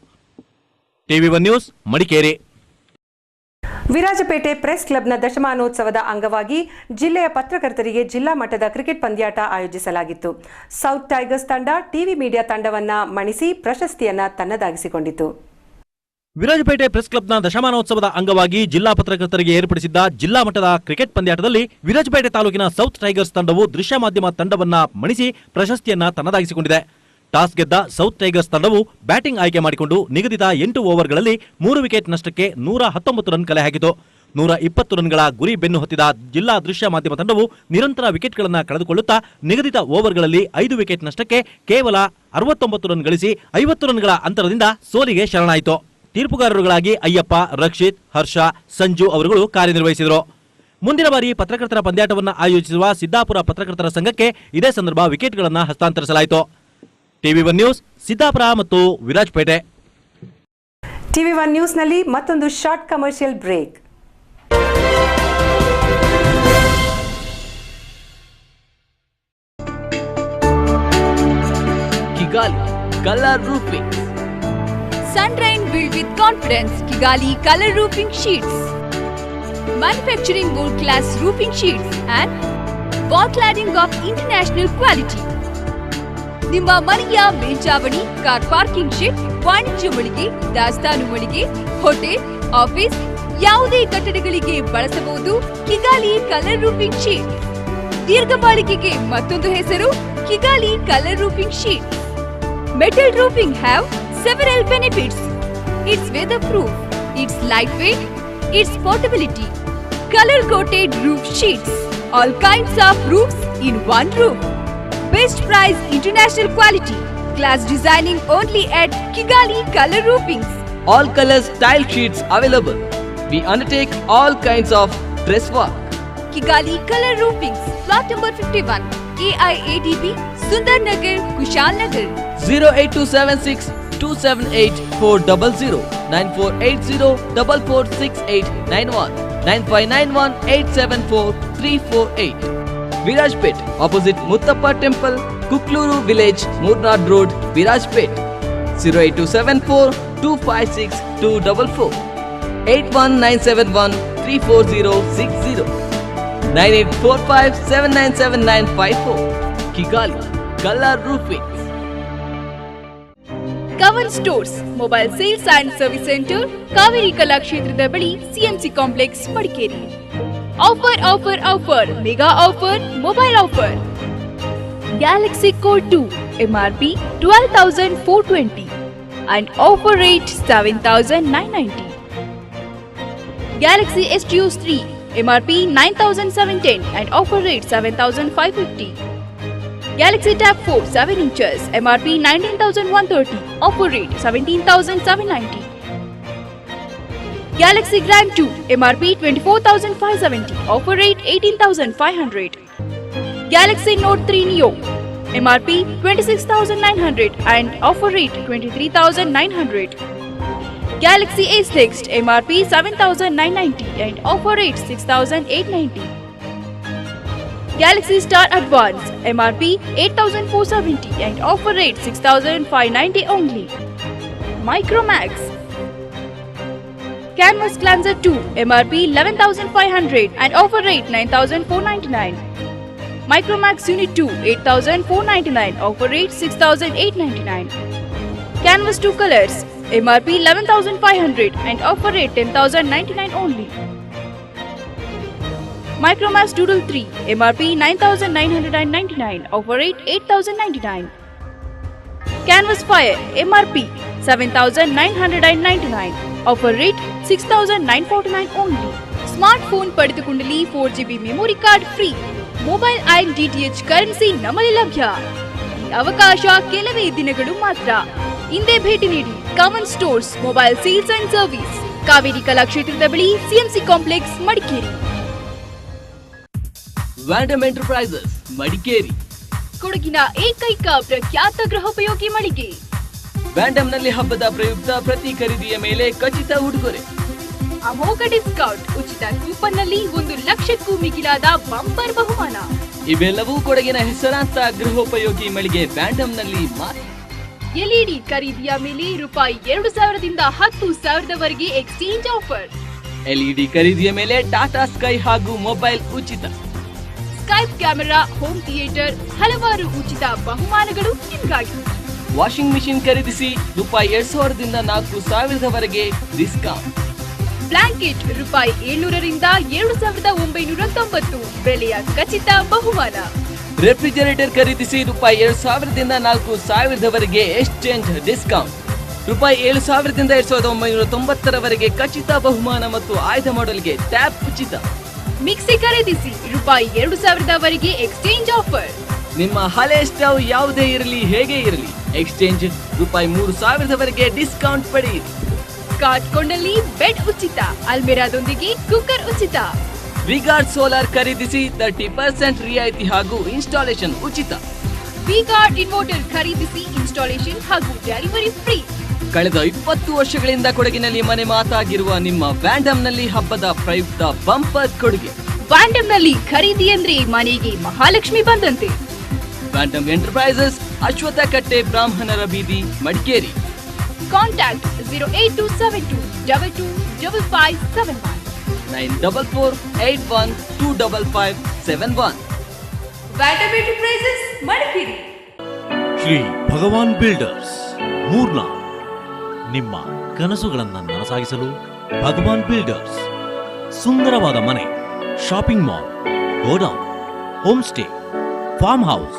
S2: ಟಿವಿ1 ನ್ಯೂಸ್, ಮಡಿಕೇರಿ.
S6: ವಿರಾಜಪೇಟೆ ಪ್ರೆಸ್ ಕ್ಲಬ್ನ ದಶಮಾನೋತ್ಸವದ ಅಂಗವಾಗಿ ಜಿಲ್ಲೆಯ ಪತ್ರಕರ್ತರಿಗೆ ಜಿಲ್ಲಾ ಮಟ್ಟದ ಕ್ರಿಕೆಟ್ ಪಂದ್ಯಾಟ ಆಯೋಜಿಸಲಾಗಿತ್ತು. ಸೌತ್ ಟೈಗರ್ಸ್ ತಂಡ ಟಿವಿ ಮೀಡಿಯಾ ತಂಡವನ್ನ ಮಣಿಸಿ ಪ್ರಶಸ್ತಿಯನ್ನ ತನ್ನದಾಗಿಸಿಕೊಂಡಿತು.
S2: ವಿರಾಜಪೇಟೆ ಪ್ರೆಸ್ ಕ್ಲಬ್ನ ದಶಮಾನೋತ್ಸವದ ಅಂಗವಾಗಿ ಜಿಲ್ಲಾ ಪತ್ರಕರ್ತರಿಗೆ ಏರ್ಪಡಿಸಿದ್ದ ಜಿಲ್ಲಾ ಮಟ್ಟದ ಕ್ರಿಕೆಟ್ ಪಂದ್ಯಾಟದಲ್ಲಿ ವಿರಾಜಪೇಟೆ ತಾಲೂಕಿನ ಸೌತ್ ಟೈಗರ್ಸ್ ತಂಡವು ದೃಶ್ಯ ಮಾಧ್ಯಮ ತಂಡವನ್ನ ಮಣಿಸಿ ಪ್ರಶಸ್ತಿಯನ್ನ ತನ್ನದಾಗಿಸಿಕೊಂಡಿದೆ. ಟಾಸ್ ಗೆದ್ದ ಸೌತ್ ಟೈಗರ್ಸ್ ತಂಡವು ಬ್ಯಾಟಿಂಗ್ ಆಯ್ಕೆ ಮಾಡಿಕೊಂಡು ನಿಗದಿತ 8 ಓವರ್ಗಳಲ್ಲಿ 3 ವಿಕೆಟ್ ನಷ್ಟಕ್ಕೆ 119 ರನ್ ಕಲೆ ಹಾಕಿತು. 120 ರನ್ಗಳ ಗುರಿ ಬೆನ್ನು ಹತ್ತಿದ ಜಿಲ್ಲಾ ದೃಶ್ಯ ಮಾಧ್ಯಮ ತಂಡವು ನಿರಂತರ ವಿಕೆಟ್ಗಳನ್ನು ಕಳೆದುಕೊಳ್ಳುತ್ತಾ ನಿಗದಿತ ಓವರ್ಗಳಲ್ಲಿ 5 ವಿಕೆಟ್ ನಷ್ಟಕ್ಕೆ ಕೇವಲ 69 ರನ್ ಗಳಿಸಿ 50 ರನ್ಗಳ ಅಂತರದಿಂದ ಸೋಲಿಗೆ ಶರಣಾಯಿತು. ತೀರ್ಪುಗಾರರುಗಳಾಗಿ ಅಯ್ಯಪ್ಪ, ರಕ್ಷಿತ್, ಹರ್ಷ, ಸಂಜು ಅವರುಗಳು ಕಾರ್ಯನಿರ್ವಹಿಸಿದರು. ಮುಂದಿನ ಬಾರಿ ಪತ್ರಕರ್ತರ ಪಂದ್ಯಾಟವನ್ನು ಆಯೋಜಿಸುವ ಸಿದ್ದಾಪುರ ಪತ್ರಕರ್ತರ ಸಂಘಕ್ಕೆ ಇದೇ ಸಂದರ್ಭ ವಿಕೆಟ್ಗಳನ್ನು ಹಸ್ತಾಂತರಿಸಲಾಯಿತು. ಟಿವಿ1 ನ್ಯೂಸ್, ಸಿದ್ದಾಪುರ ಮತ್ತು ವಿರಾಜಪೇಟೆ.
S6: ಟಿವಿ1 ನ್ಯೂಸ್ನಲ್ಲಿ ಮತ್ತೊಂದು short commercial break.
S1: Kigali Color Roofing. Sunrain built with confidence. Kigali Color Roofing Sheets. Manufacturing world-class roofing sheets and wall cladding of international quality. ನಿಮ್ಮ ಮನೆಯ ಮೇಲ್ಚಾವಣಿ, ಕಾರ್ ಪಾರ್ಕಿಂಗ್ ಶೆಡ್, ವಾಣಿಜ್ಯ ಮಳಿಗೆ, ದಾಸ್ತಾನು ಮಳಿಗೆ, ಹೋಟೆಲ್, ಆಫೀಸ್, ಯಾವುದೇ ಕಟ್ಟಡಗಳಿಗೆ ಬಳಸಬಹುದು ಕಿಗಾಲಿ ಕಲರ್ ರೂಫಿಂಗ್ ಶೀಟ್. ದೀರ್ಘ ಬಾಳಿಕೆಗೆ ಮತ್ತೊಂದು ಹೆಸರು Kigali colour roofing sheet. Metal roofing have several benefits. It's weatherproof, it's lightweight, it's portability. color-coated roof sheets, all kinds of roofs in one roof. Best price, international quality, glass designing only at Kigali Color Roofings.
S21: All colors tile sheets available. We undertake all kinds of dress work.
S1: Kigali Color Roofings, plot number 51, KIADB, Sundar Nagar, Kushal Nagar.
S21: 08276 278 400 9480 446891 9591 874 348. Virajpet, opposite Muttappa Temple, Kukluru Village, Murnad Road, Virajpet. 08274 256 244 81971 34060 9845 797954. Kigali Color Roofings.
S1: Kavan Stores, Mobile Sales and Service Center, Kaveri Kala Kshetrada ಬಳಿ CMC Complex, Madikeri. Offer, mega offer, mobile offer. Galaxy Core 2, MRP 12,420 and offer rate 7,990. Galaxy S23, MRP 9,710 and offer rate 7,550. Galaxy Tab 4 7 inches, MRP 19,130, offer rate 17,790. Galaxy Grand 2, MRP 24,570, offer rate 18,500. Galaxy Note 3 Neo, MRP 26,900 and offer rate 23,900. Galaxy Ace Next, MRP 7,990 and offer rate 6,890. Galaxy Star Advance, MRP 8,470 and offer rate 6,590 only. Micromax Canvas Cleanser 2, MRP 11,500 and offer rate 9,499. Micromax Unit 2, 8,499, offer rate 6,899. Canvas 2 Colors, MRP 11,500 and offer rate 10,099 only. Micromax Doodle 3, MRP 9,999, offer rate 8,099. Canvas Fire, MRP 7,999, offer rate 6,949 only. Smartphone ಪಡೆದುಕೊಂಡಲ್ಲಿ 4GB memory card free. Mobile and DTH currency ನಮ್ಮಲ್ಲಿ ಲಭ್ಯ. ಈ ಅವಕಾಶ ಕೆಲವೇ ದಿನಗಳು ಮಾತ್ರ. ಇಂದೇ ಭೇಟಿ ನೀಡಿ Kavan stores mobile sales and service, Kaveri ಕಲಾಕ್ಷೇತ್ರದ ಬಳಿ CMC complex, Madikeri.
S21: Vandam Enterprises, Madikeri.
S1: ಕೊಡಗಿನ ಏಕೈಕ ಪ್ರಖ್ಯಾತ ಗೃಹೋಪಯೋಗಿ ಮಳಿಗೆ.
S21: ವ್ಯಾಂಡಮ್ನಲ್ಲಿ ಹಬ್ಬದ ಪ್ರಯುಕ್ತ ಪ್ರತಿ ಖರೀದಿಯ ಮೇಲೆ ಖಚಿತ ಉಡುಗೊರೆ.
S1: ಅಮೋಘ ಡಿಸ್ಕೌಂಟ್, ಉಚಿತ ಕೂಪನ್ ನಲ್ಲಿ 1 ಲಕ್ಷಕ್ಕೂ ಮಿಗಿಲಾದ ಬಂಪರ್ ಬಹುಮಾನ.
S21: ಇವೆಲ್ಲವೂ ಕೊಡಗಿನ ಹೆಸರಾಂತ ಗೃಹೋಪಯೋಗಿ ಮಳಿಗೆ ವ್ಯಾಂಡಮ್ನಲ್ಲಿ ಮಾತ್ರ.
S1: LED ಖರೀದಿಯ ಮೇಲೆ ₹2,000ದಿಂದ 10,000ವರೆಗೆ ಎಕ್ಸ್ಚೇಂಜ್ ಆಫರ್.
S21: LED ಖರೀದಿಯ ಮೇಲೆ ಟಾಟಾ ಸ್ಕೈ ಹಾಗೂ ಮೊಬೈಲ್ ಉಚಿತ.
S1: ಸ್ಕೈಪ್ ಕ್ಯಾಮೆರಾ, ಹೋಮ್ ಥಿಯೇಟರ್, ಹಲವಾರು ಉಚಿತ ಬಹುಮಾನಗಳು ನಿಮಗಾಗಿ.
S21: ವಾಷಿಂಗ್ ಮಿಷಿನ್ ಖರೀದಿಸಿ ₹2,000ದಿಂದ 4,000ವರೆಗೆ ಡಿಸ್ಕೌಂಟ್.
S1: ಬ್ಲಾಂಕೆಟ್ ₹700ರಿಂದ 7,990 ಬೆಲೆಯ ಖಚಿತ ಬಹುಮಾನ.
S21: ರೆಫ್ರಿಜರೇಟರ್ ಖರೀದಿಸಿ ₹2,000ದಿಂದ 4,000ವರೆಗೆ ಎಕ್ಸ್ಚೇಂಜ್ ಡಿಸ್ಕೌಂಟ್. ₹7,000ದಿಂದ 2,990ವರೆಗೆ ಖಚಿತ ಬಹುಮಾನ ಮತ್ತು ಆಯ್ದ ಮಾಡೆಲ್ಗೆ ಟ್ಯಾಬ್ ಉಚಿತ.
S1: ಮಿಕ್ಸಿ ಖರೀದಿಸಿ ₹2,000ವರೆಗೆ ಎಕ್ಸ್ಚೇಂಜ್ ಆಫರ್.
S21: ನಿಮ್ಮ ಹಳೆ ಸ್ಟವ್ ಯಾವುದೇ ಇರಲಿ ಹೇಗೆ ಇರಲಿ ಎಕ್ಸ್ಚೇಂಜ್ ₹3,000ವರೆಗೆ ಡಿಸ್ಕೌಂಟ್ ಪಡೆಯಿರಿ.
S1: ಕಾರ್ಡ್ ಕೊಂಡಲ್ಲಿ ಬೆಡ್ ಉಚಿತ, ಅಲ್ಮೆರಾದೊಂದಿಗೆ ಕುಕ್ಕರ್ ಉಚಿತ.
S21: ವಿಗಾರ್ಡ್ ಸೋಲಾರ್ ಖರೀದಿಸಿ 30% ರಿಯಾಯಿತಿ ಹಾಗೂ ಇನ್ಸ್ಟಾಲೇಷನ್ ಉಚಿತ.
S1: ವಿಗಾರ್ಡ್ ಇನ್ವರ್ಟರ್ ಖರೀದಿಸಿ ಇನ್ಸ್ಟಾಲೇಷನ್ ಹಾಗೂ ಡೆಲಿವರಿ ಫ್ರೀ.
S21: ಕಳೆದ 20 ವರ್ಷಗಳಿಂದ ಕೊಡಗಿನಲ್ಲಿ ಮನೆ ಮಾತಾಗಿರುವ ನಿಮ್ಮ ವ್ಯಾಂಡಮ್ನಲ್ಲಿ ಹಬ್ಬದ ಪ್ರಯುಕ್ತ ಬಂಪರ್ ಕೊಡುಗೆ.
S1: ವ್ಯಾಂಡಮ್ನಲ್ಲಿ ಖರೀದಿ ಅಂದ್ರೆ ಮನೆಗೆ ಮಹಾಲಕ್ಷ್ಮಿ ಬಂದಂತೆ.
S21: ವ್ಯಾಂಡಮ್ ಎಂಟರ್ಪ್ರೈಸಸ್, ಅಶ್ವಥ ಕಟ್ಟೆ, ಬ್ರಾಹ್ಮಣರ ಬೀದಿ, Madikeri.
S1: Contact 08272225571
S21: 94481255571.
S1: ವ್ಯಾಂಡಮ್ enterprises, Madikeri.
S16: Shri Bhagwan builders, ಮೂರ್ನಾ. ನಿಮ್ಮ ಕನಸುಗಳನ್ನು ನನಸಾಗಿಸಲು ಭಗವಾನ್ ಬಿಲ್ಡರ್ಸ್ ಸುಂದರವಾದ ಮನೆ, shopping mall, godown, home stay, farm house,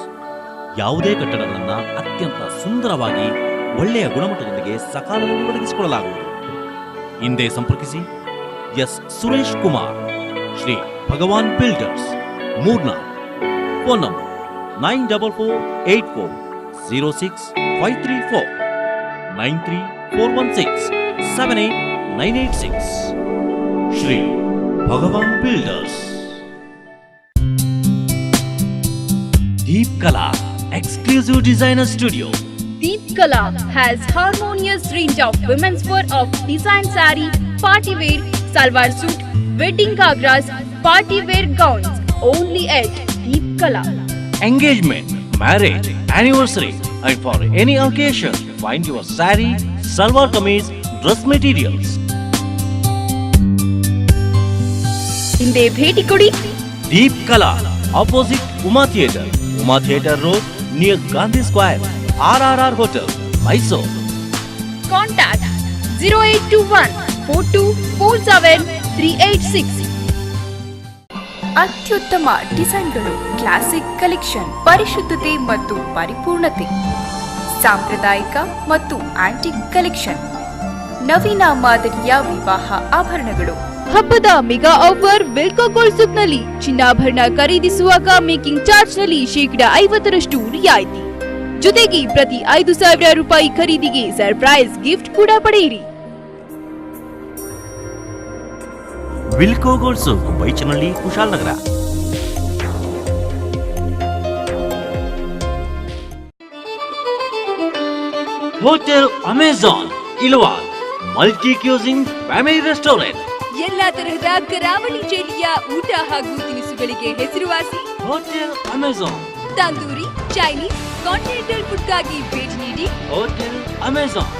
S16: ಯಾವುದೇ ಕಟ್ಟಡಗಳನ್ನು ಅತ್ಯಂತ ಸುಂದರವಾಗಿ ಒಳ್ಳೆಯ ಗುಣಮಟ್ಟದೊಂದಿಗೆ ಸಕಾಲದಲ್ಲಿ ಒದಗಿಸಿಕೊಡಲಾಗುವುದು. ಹಿಂದೆ ಸಂಪರ್ಕಿಸಿ S Suresh Kumar, Shri Bhagwan builders Murnad. Phone number 9484065534 9341678986. Shri Bhagwan builders. Deep Kala Exclusive Designer Studio.
S1: Deep Kala has harmonious range of women's wear of design saree, party wear, salwar suit, wedding gagras, party wear gowns. Only at Deep Kala.
S16: Engagement, marriage, anniversary, and for any occasion, find your saree, salwar kameez, dress materials.
S1: ಹಿಂದೆ ಭೇಟಿ ಕೊಡಿ.
S16: Deep Kala, opposite Uma Theatre, Uma Theatre Road, near Gandhi Square, RRR Hotel, Mysore.
S1: Contact 0821 4247 386. ಅತ್ಯುತ್ತಮ ಡಿಸೈನ್ಗಳು, classic collection, ಪರಿಶುದ್ಧತೆ ಮತ್ತು ಪರಿಪೂರ್ಣತೆ, ಸಾಂಪ್ರದಾಯಿಕ ಮತ್ತು antique collection, ನವೀನ ಮಾದರಿಯ ವಿವಾಹ ಆಭರಣಗಳು. ಹಬ್ಬದ ಮೆಗಾ ಆಫರ್ ವಿಲ್ಕೋ ಗೋಲ್ಡ್ ಸೂಕ್ನಲ್ಲಿ ಚಿನ್ನಾಭರಣ ಖರೀದಿಸುವಾಗ ಮೇಕಿಂಗ್ ಚಾರ್ಜ್ನಲ್ಲಿ 50% ರಿಯಾಯಿತಿ. ಜೊತೆಗೆ ಪ್ರತಿ 5,000 ರೂಪಾಯಿ ಖರೀದಿಗೆ ಸರ್ಪ್ರೈಸ್ ಗಿಫ್ಟ್ ಕೂಡ ಪಡೆಯಿರಿ.
S16: Vilco gold souk, Baichanahalli, Kushalnagar. Hotel Amazon Ilwal, multi cuisine family restaurant.
S1: ಎಲ್ಲಾ ತರಹದ ಕರಾವಳಿ ಶೈಲಿಯ ಊಟ ಹಾಗೂ ತಿನಿಸುಗಳಿಗೆ ಹೆಸರುವಾಸಿ
S16: hotel Amazon.
S1: Tandoori, Chinese, continental ಫುಡ್ಗಾಗಿ ಭೇಟಿ ನೀಡಿ.
S16: Hotel Amazon.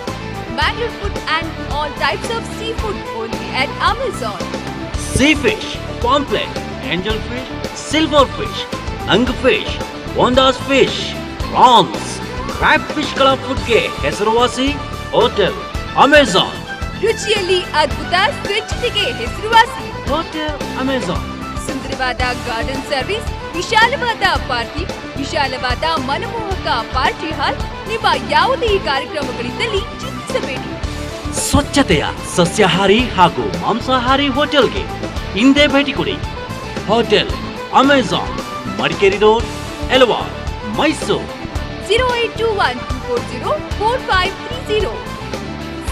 S1: Bangalore food and all types of seafood only at Amazon.
S16: Sea fish, pomfret, angel fish, silver fish, nang fish, bondas fish, prawns, crab fish ಗಳ ಫುಡ್ಗೆ ಹೆಸರುವಾಸಿ ಹೋಟೆಲ್ ಅಮೆಜಾನ್.
S1: ರುಚಿಯಲ್ಲಿ ಅದ್ಭುತ, ಸ್ವಚ್ಛತೆಗೆ ಹೆಸರುವಾಸಿ
S16: hotel Amazon.
S1: ಸುಂದರವಾದ ಗಾರ್ಡನ್ ಸರ್ವಿಸ್, ವಿಶಾಲವಾದ parking, ವಿಶಾಲವಾದ ಮನಮೋಹಕ ಪಾರ್ಟಿ ಹಾಲ್. ನಿಮ್ಮ ಯಾವುದೇ ಕಾರ್ಯಕ್ರಮಗಳಿದ್ದಲ್ಲಿ ಚಿಂತಿಸಬೇಡಿ.
S16: ಸ್ವಚ್ಛತೆಯ ಸಸ್ಯಾಹಾರಿ ಹಾಗೂ ಮಾಂಸಾಹಾರಿ ಹೋಟೆಲ್ಗೆ ಹಿಂದೆ ಭೇಟಿ ಕೊಡಿ. Hotel Amazon, Madikeri road, Ilwal, Mysuru.
S1: 0821 240 4530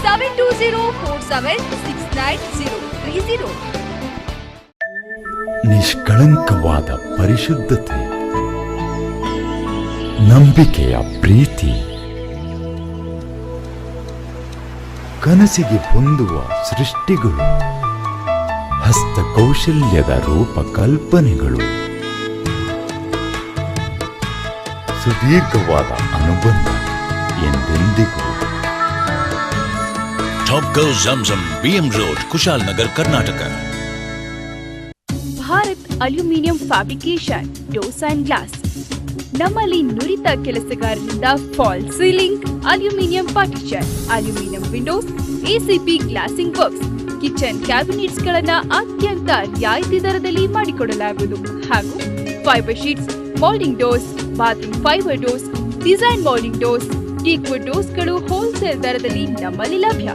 S1: 72047693030.
S5: ನಿಷ್ಕಳಂಕವಾದ ಪರಿಶುದ್ಧತೆ, ನಂಬಿಕೆಯ ಪ್ರೀತಿ, ಕನಸಿಗೆ ಹೊಂದುವ ಸೃಷ್ಟಿಗಳು, ಹಸ್ತಕೌಶಲ್ಯದ ರೂಪಕಲ್ಪನೆಗಳು, ಸುದೀರ್ಘವಾದ ಅನುಬಂಧ ಎಂದೆಂದಿಗೂ.
S17: Top Go Zamzam, BM Road, Kushalnagar, Karnataka.
S1: Bharat aluminium fabrication doors and glass. ನಮ್ಮಲ್ಲಿ ನುರಿತ ಕೆಲಸಗಾರರಿಂದ fall ceiling, aluminium partition, aluminium windows, ACP glazing works, kitchen cabinets ಗಳನ್ನ ಅತ್ಯಂತ ರಿಯಾಯಿತಿ ದರದಲ್ಲಿ ಮಾಡಿಕೊಡಲಾಗುವುದು. ಹಾಗೂ fibre sheets, moulding doors, bathroom fibre doors, design moulding doors, teakwood ಡೋರ್ಸ್ಗಳು ಹೋಲ್ಸೇಲ್ ದರದಲ್ಲಿ ನಮ್ಮಲ್ಲಿ ಲಭ್ಯ.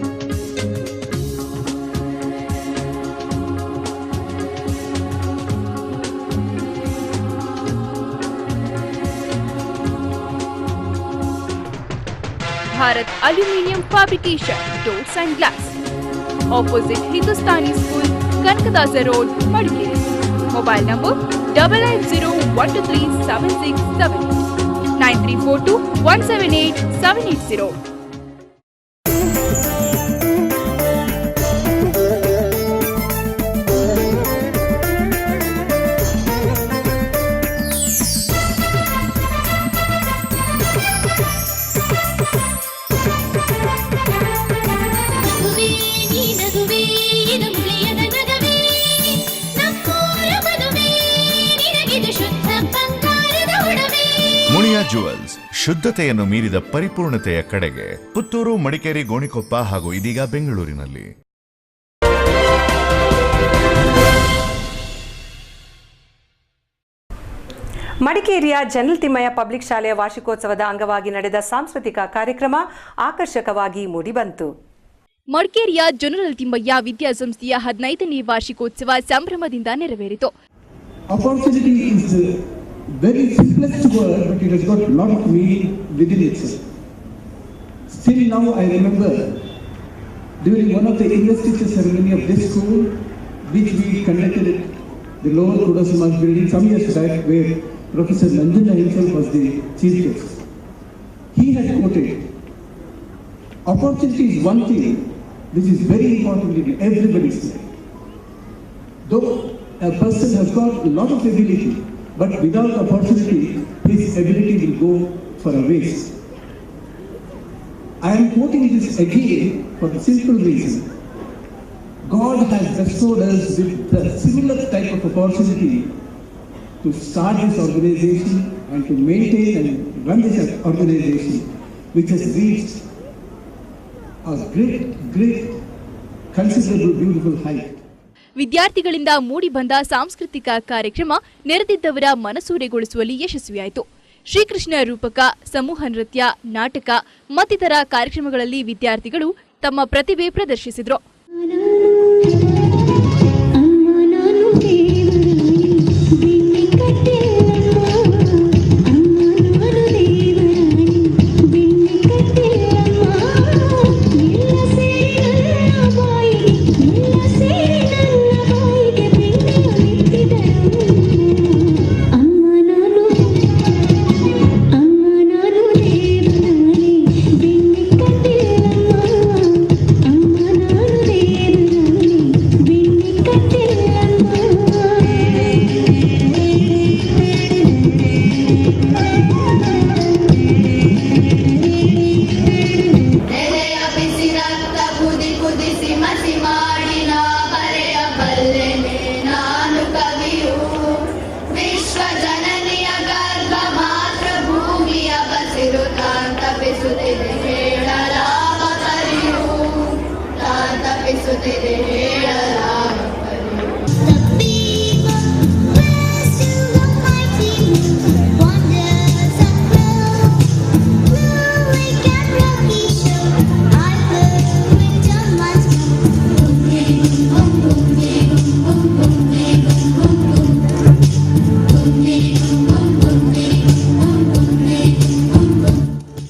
S1: Bharat aluminium fabrication doors and glass, opposite Hindustani school, Kanakadasa road, Madikeri. Mobile number 8801237678 9342178780.
S4: Muliya jewels, ಶುದ್ಧತೆಯನ್ನು ಮೀರಿದ ಪರಿಪೂರ್ಣತೆಯ ಕಡೆಗೆ. ಪುತ್ತೂರು, ಮಡಿಕೇರಿ, ಗೋಣಿಕೊಪ್ಪ ಹಾಗೂ ಇದೀಗ ಬೆಂಗಳೂರಿನಲ್ಲಿ.
S6: ಮಡಿಕೇರಿಯ ಜನರಲ್ ತಿಮ್ಮಯ್ಯ ಪಬ್ಲಿಕ್ ಶಾಲೆಯ ವಾರ್ಷಿಕೋತ್ಸವದ ಅಂಗವಾಗಿ ನಡೆದ ಸಾಂಸ್ಕೃತಿಕ ಕಾರ್ಯಕ್ರಮ ಆಕರ್ಷಕವಾಗಿ ಮೂಡಿಬಂತು.
S1: ಮಡಿಕೇರಿಯ ಜನರಲ್ ತಿಮ್ಮಯ್ಯ ವಿದ್ಯಾಸಂಸ್ಥೆಯ 15ನೇ ವಾರ್ಷಿಕೋತ್ಸವ ಸಂಭ್ರಮದಿಂದ ನೆರವೇರಿತು.
S3: Opportunity is a very simplest word, but it has got a lot of meaning within itself. Still now I remember during one of the investiture ceremony of this school, which we conducted at the lower Kudasamas building some years back, where Professor Nanjana himself was the chief guest. He had quoted, opportunity is one thing which is very important in everybody's life. Though a person has got a lot of ability, but without opportunity, his ability will go for a waste. I am quoting this again for the simple reason. God has bestowed us with the similar type of opportunity to start this organization and to maintain and run this organization, which has reached a great, considerable, beautiful height.
S1: ವಿದ್ಯಾರ್ಥಿಗಳಿಂದ ಮೂಡಿಬಂದ ಸಾಂಸ್ಕೃತಿಕ ಕಾರ್ಯಕ್ರಮ ನೆರೆದಿದ್ದವರ ಮನಸೂರೆಗೊಳಿಸುವಲ್ಲಿ ಯಶಸ್ವಿಯಾಯಿತು. ಶ್ರೀಕೃಷ್ಣ ರೂಪಕ, ಸಮೂಹ ನೃತ್ಯ, ನಾಟಕ ಮತ್ತಿತರ ಕಾರ್ಯಕ್ರಮಗಳಲ್ಲಿ ವಿದ್ಯಾರ್ಥಿಗಳು ತಮ್ಮ ಪ್ರತಿಭೆ ಪ್ರದರ್ಶಿಸಿದರು.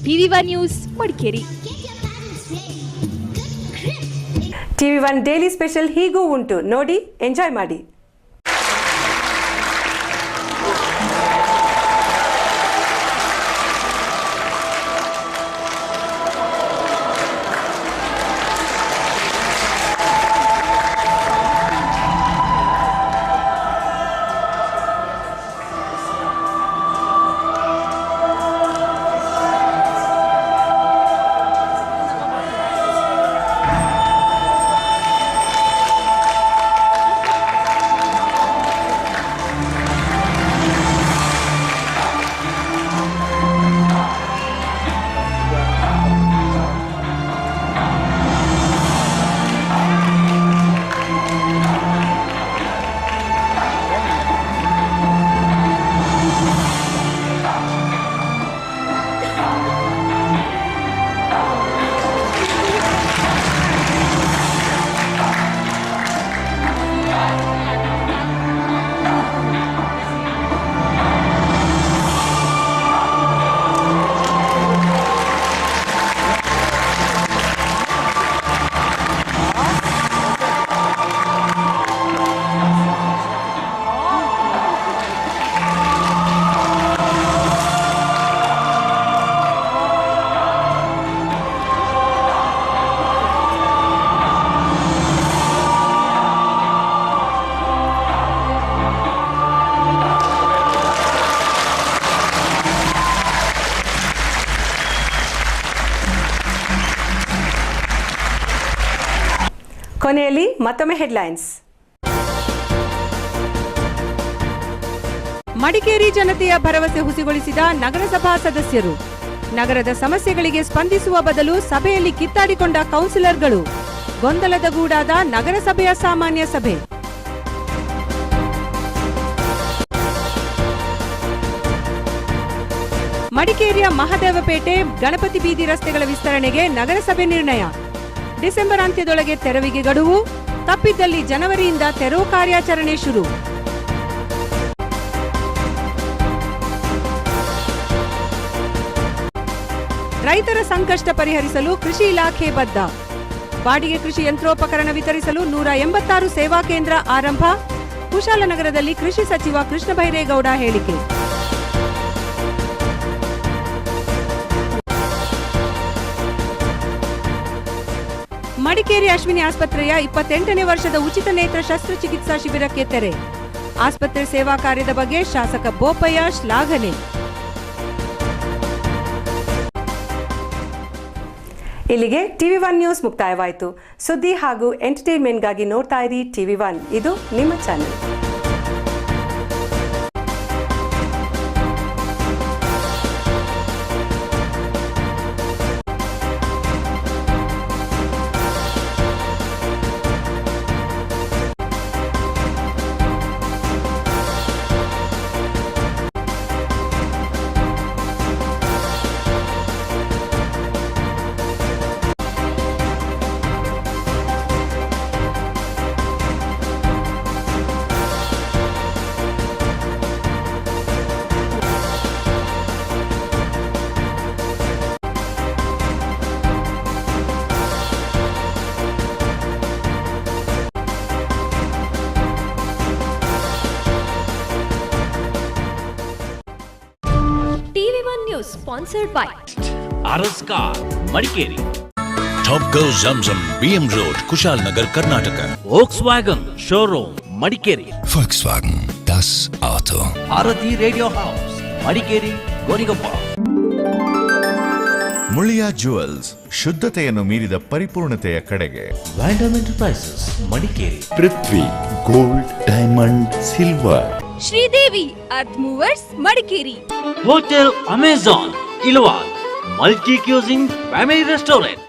S1: TV1 news Madikeri.
S6: TV1 daily special ಹೀಗೂ ಉಂಟು, ನೋಡಿ ಎಂಜಾಯ್ ಮಾಡಿ. ಕೊನೆಯಲ್ಲಿ ಮತ್ತೊಮ್ಮೆ ಹೆಡ್ಲೈನ್ಸ್.
S22: ಮಡಿಕೇರಿ ಜನತೆಯ ಭರವಸೆ ಹುಸಿಗೊಳಿಸಿದ ನಗರಸಭಾ ಸದಸ್ಯರು. ನಗರದ ಸಮಸ್ಯೆಗಳಿಗೆ ಸ್ಪಂದಿಸುವ ಬದಲು ಸಭೆಯಲ್ಲಿ ಕಿತ್ತಾಡಿಕೊಂಡ ಕೌನ್ಸಿಲರ್ಗಳು. ಗೊಂದಲದ ಗೂಡಾದ ನಗರಸಭೆಯ ಸಾಮಾನ್ಯ ಸಭೆ. ಮಡಿಕೇರಿಯ ಮಹದೇವಪೇಟೆ ಗಣಪತಿ ಬೀದಿ ರಸ್ತೆಗಳ ವಿಸ್ತರಣೆಗೆ ನಗರಸಭೆ ನಿರ್ಣಯ. ಡಿಸೆಂಬರ್ ಅಂತ್ಯದೊಳಗೆ ತೆರವಿಗೆ ಗಡುವು, ತಪ್ಪಿದ್ದಲ್ಲಿ ಜನವರಿಯಿಂದ ತೆರವು ಕಾರ್ಯಾಚರಣೆ ಶುರು. ರೈತರ ಸಂಕಷ್ಟ ಪರಿಹರಿಸಲು ಕೃಷಿ ಇಲಾಖೆ ಬದ್ಧ. ಬಾಡಿಗೆ ಕೃಷಿ ಯಂತ್ರೋಪಕರಣ ವಿತರಿಸಲು 186 ಸೇವಾ ಕೇಂದ್ರ ಆರಂಭ. ಕುಶಾಲನಗರದಲ್ಲಿ ಕೃಷಿ ಸಚಿವ ಕೃಷ್ಣ ಬೈರೇಗೌಡ ಹೇಳಿಕೆ. ಮಡಿಕೇರಿ ಅಶ್ವಿನಿ ಆಸ್ಪತ್ರೆಯ 28ನೇ ವರ್ಷದ ಉಚಿತ ನೇತ್ರ ಶಸ್ತ್ರಚಿಕಿತ್ಸಾ ಶಿಬಿರಕ್ಕೆ ತೆರೆ. ಆಸ್ಪತ್ರೆ ಸೇವಾ ಕಾರ್ಯದ ಬಗ್ಗೆ ಶಾಸಕ ಬೋಪಯ್ಯ ಶ್ಲಾಘನೆ. ಇಲ್ಲಿಗೆ TV1 ನ್ಯೂಸ್ ಮುಕ್ತಾಯವಾಯಿತು. ಸುದ್ದಿ ಹಾಗೂ ಎಂಟರ್ಟೈನ್ಮೆಂಟ್ಗಾಗಿ ನೋಡ್ತಾ ಇರಿ TV1. ಇದು ನಿಮ್ಮ channel.
S7: TV1 News sponsored by
S16: RS Car, Madikeri.
S17: Top Go Zamzam, BM Road, Kushalnagar, Karnataka.
S16: Volkswagen Showroom, Madikeri.
S17: Volkswagen, das Auto.
S16: Bharati Radio House, Madikeri, Gonigappa.
S4: Muliya jewels, ಶುದ್ಧತೆಯನ್ನು ಮೀರಿದ ಪರಿಪೂರ್ಣತೆಯ ಕಡೆಗೆ.
S15: ವ್ಯಾಂಡಮ್ enterprises, Madikeri.
S5: Prithvi gold, diamond, silver.
S7: Sridevi earth movers, Madikeri.
S16: Hotel Amazon, Ilwal, Multi Cuisine Family Restaurant.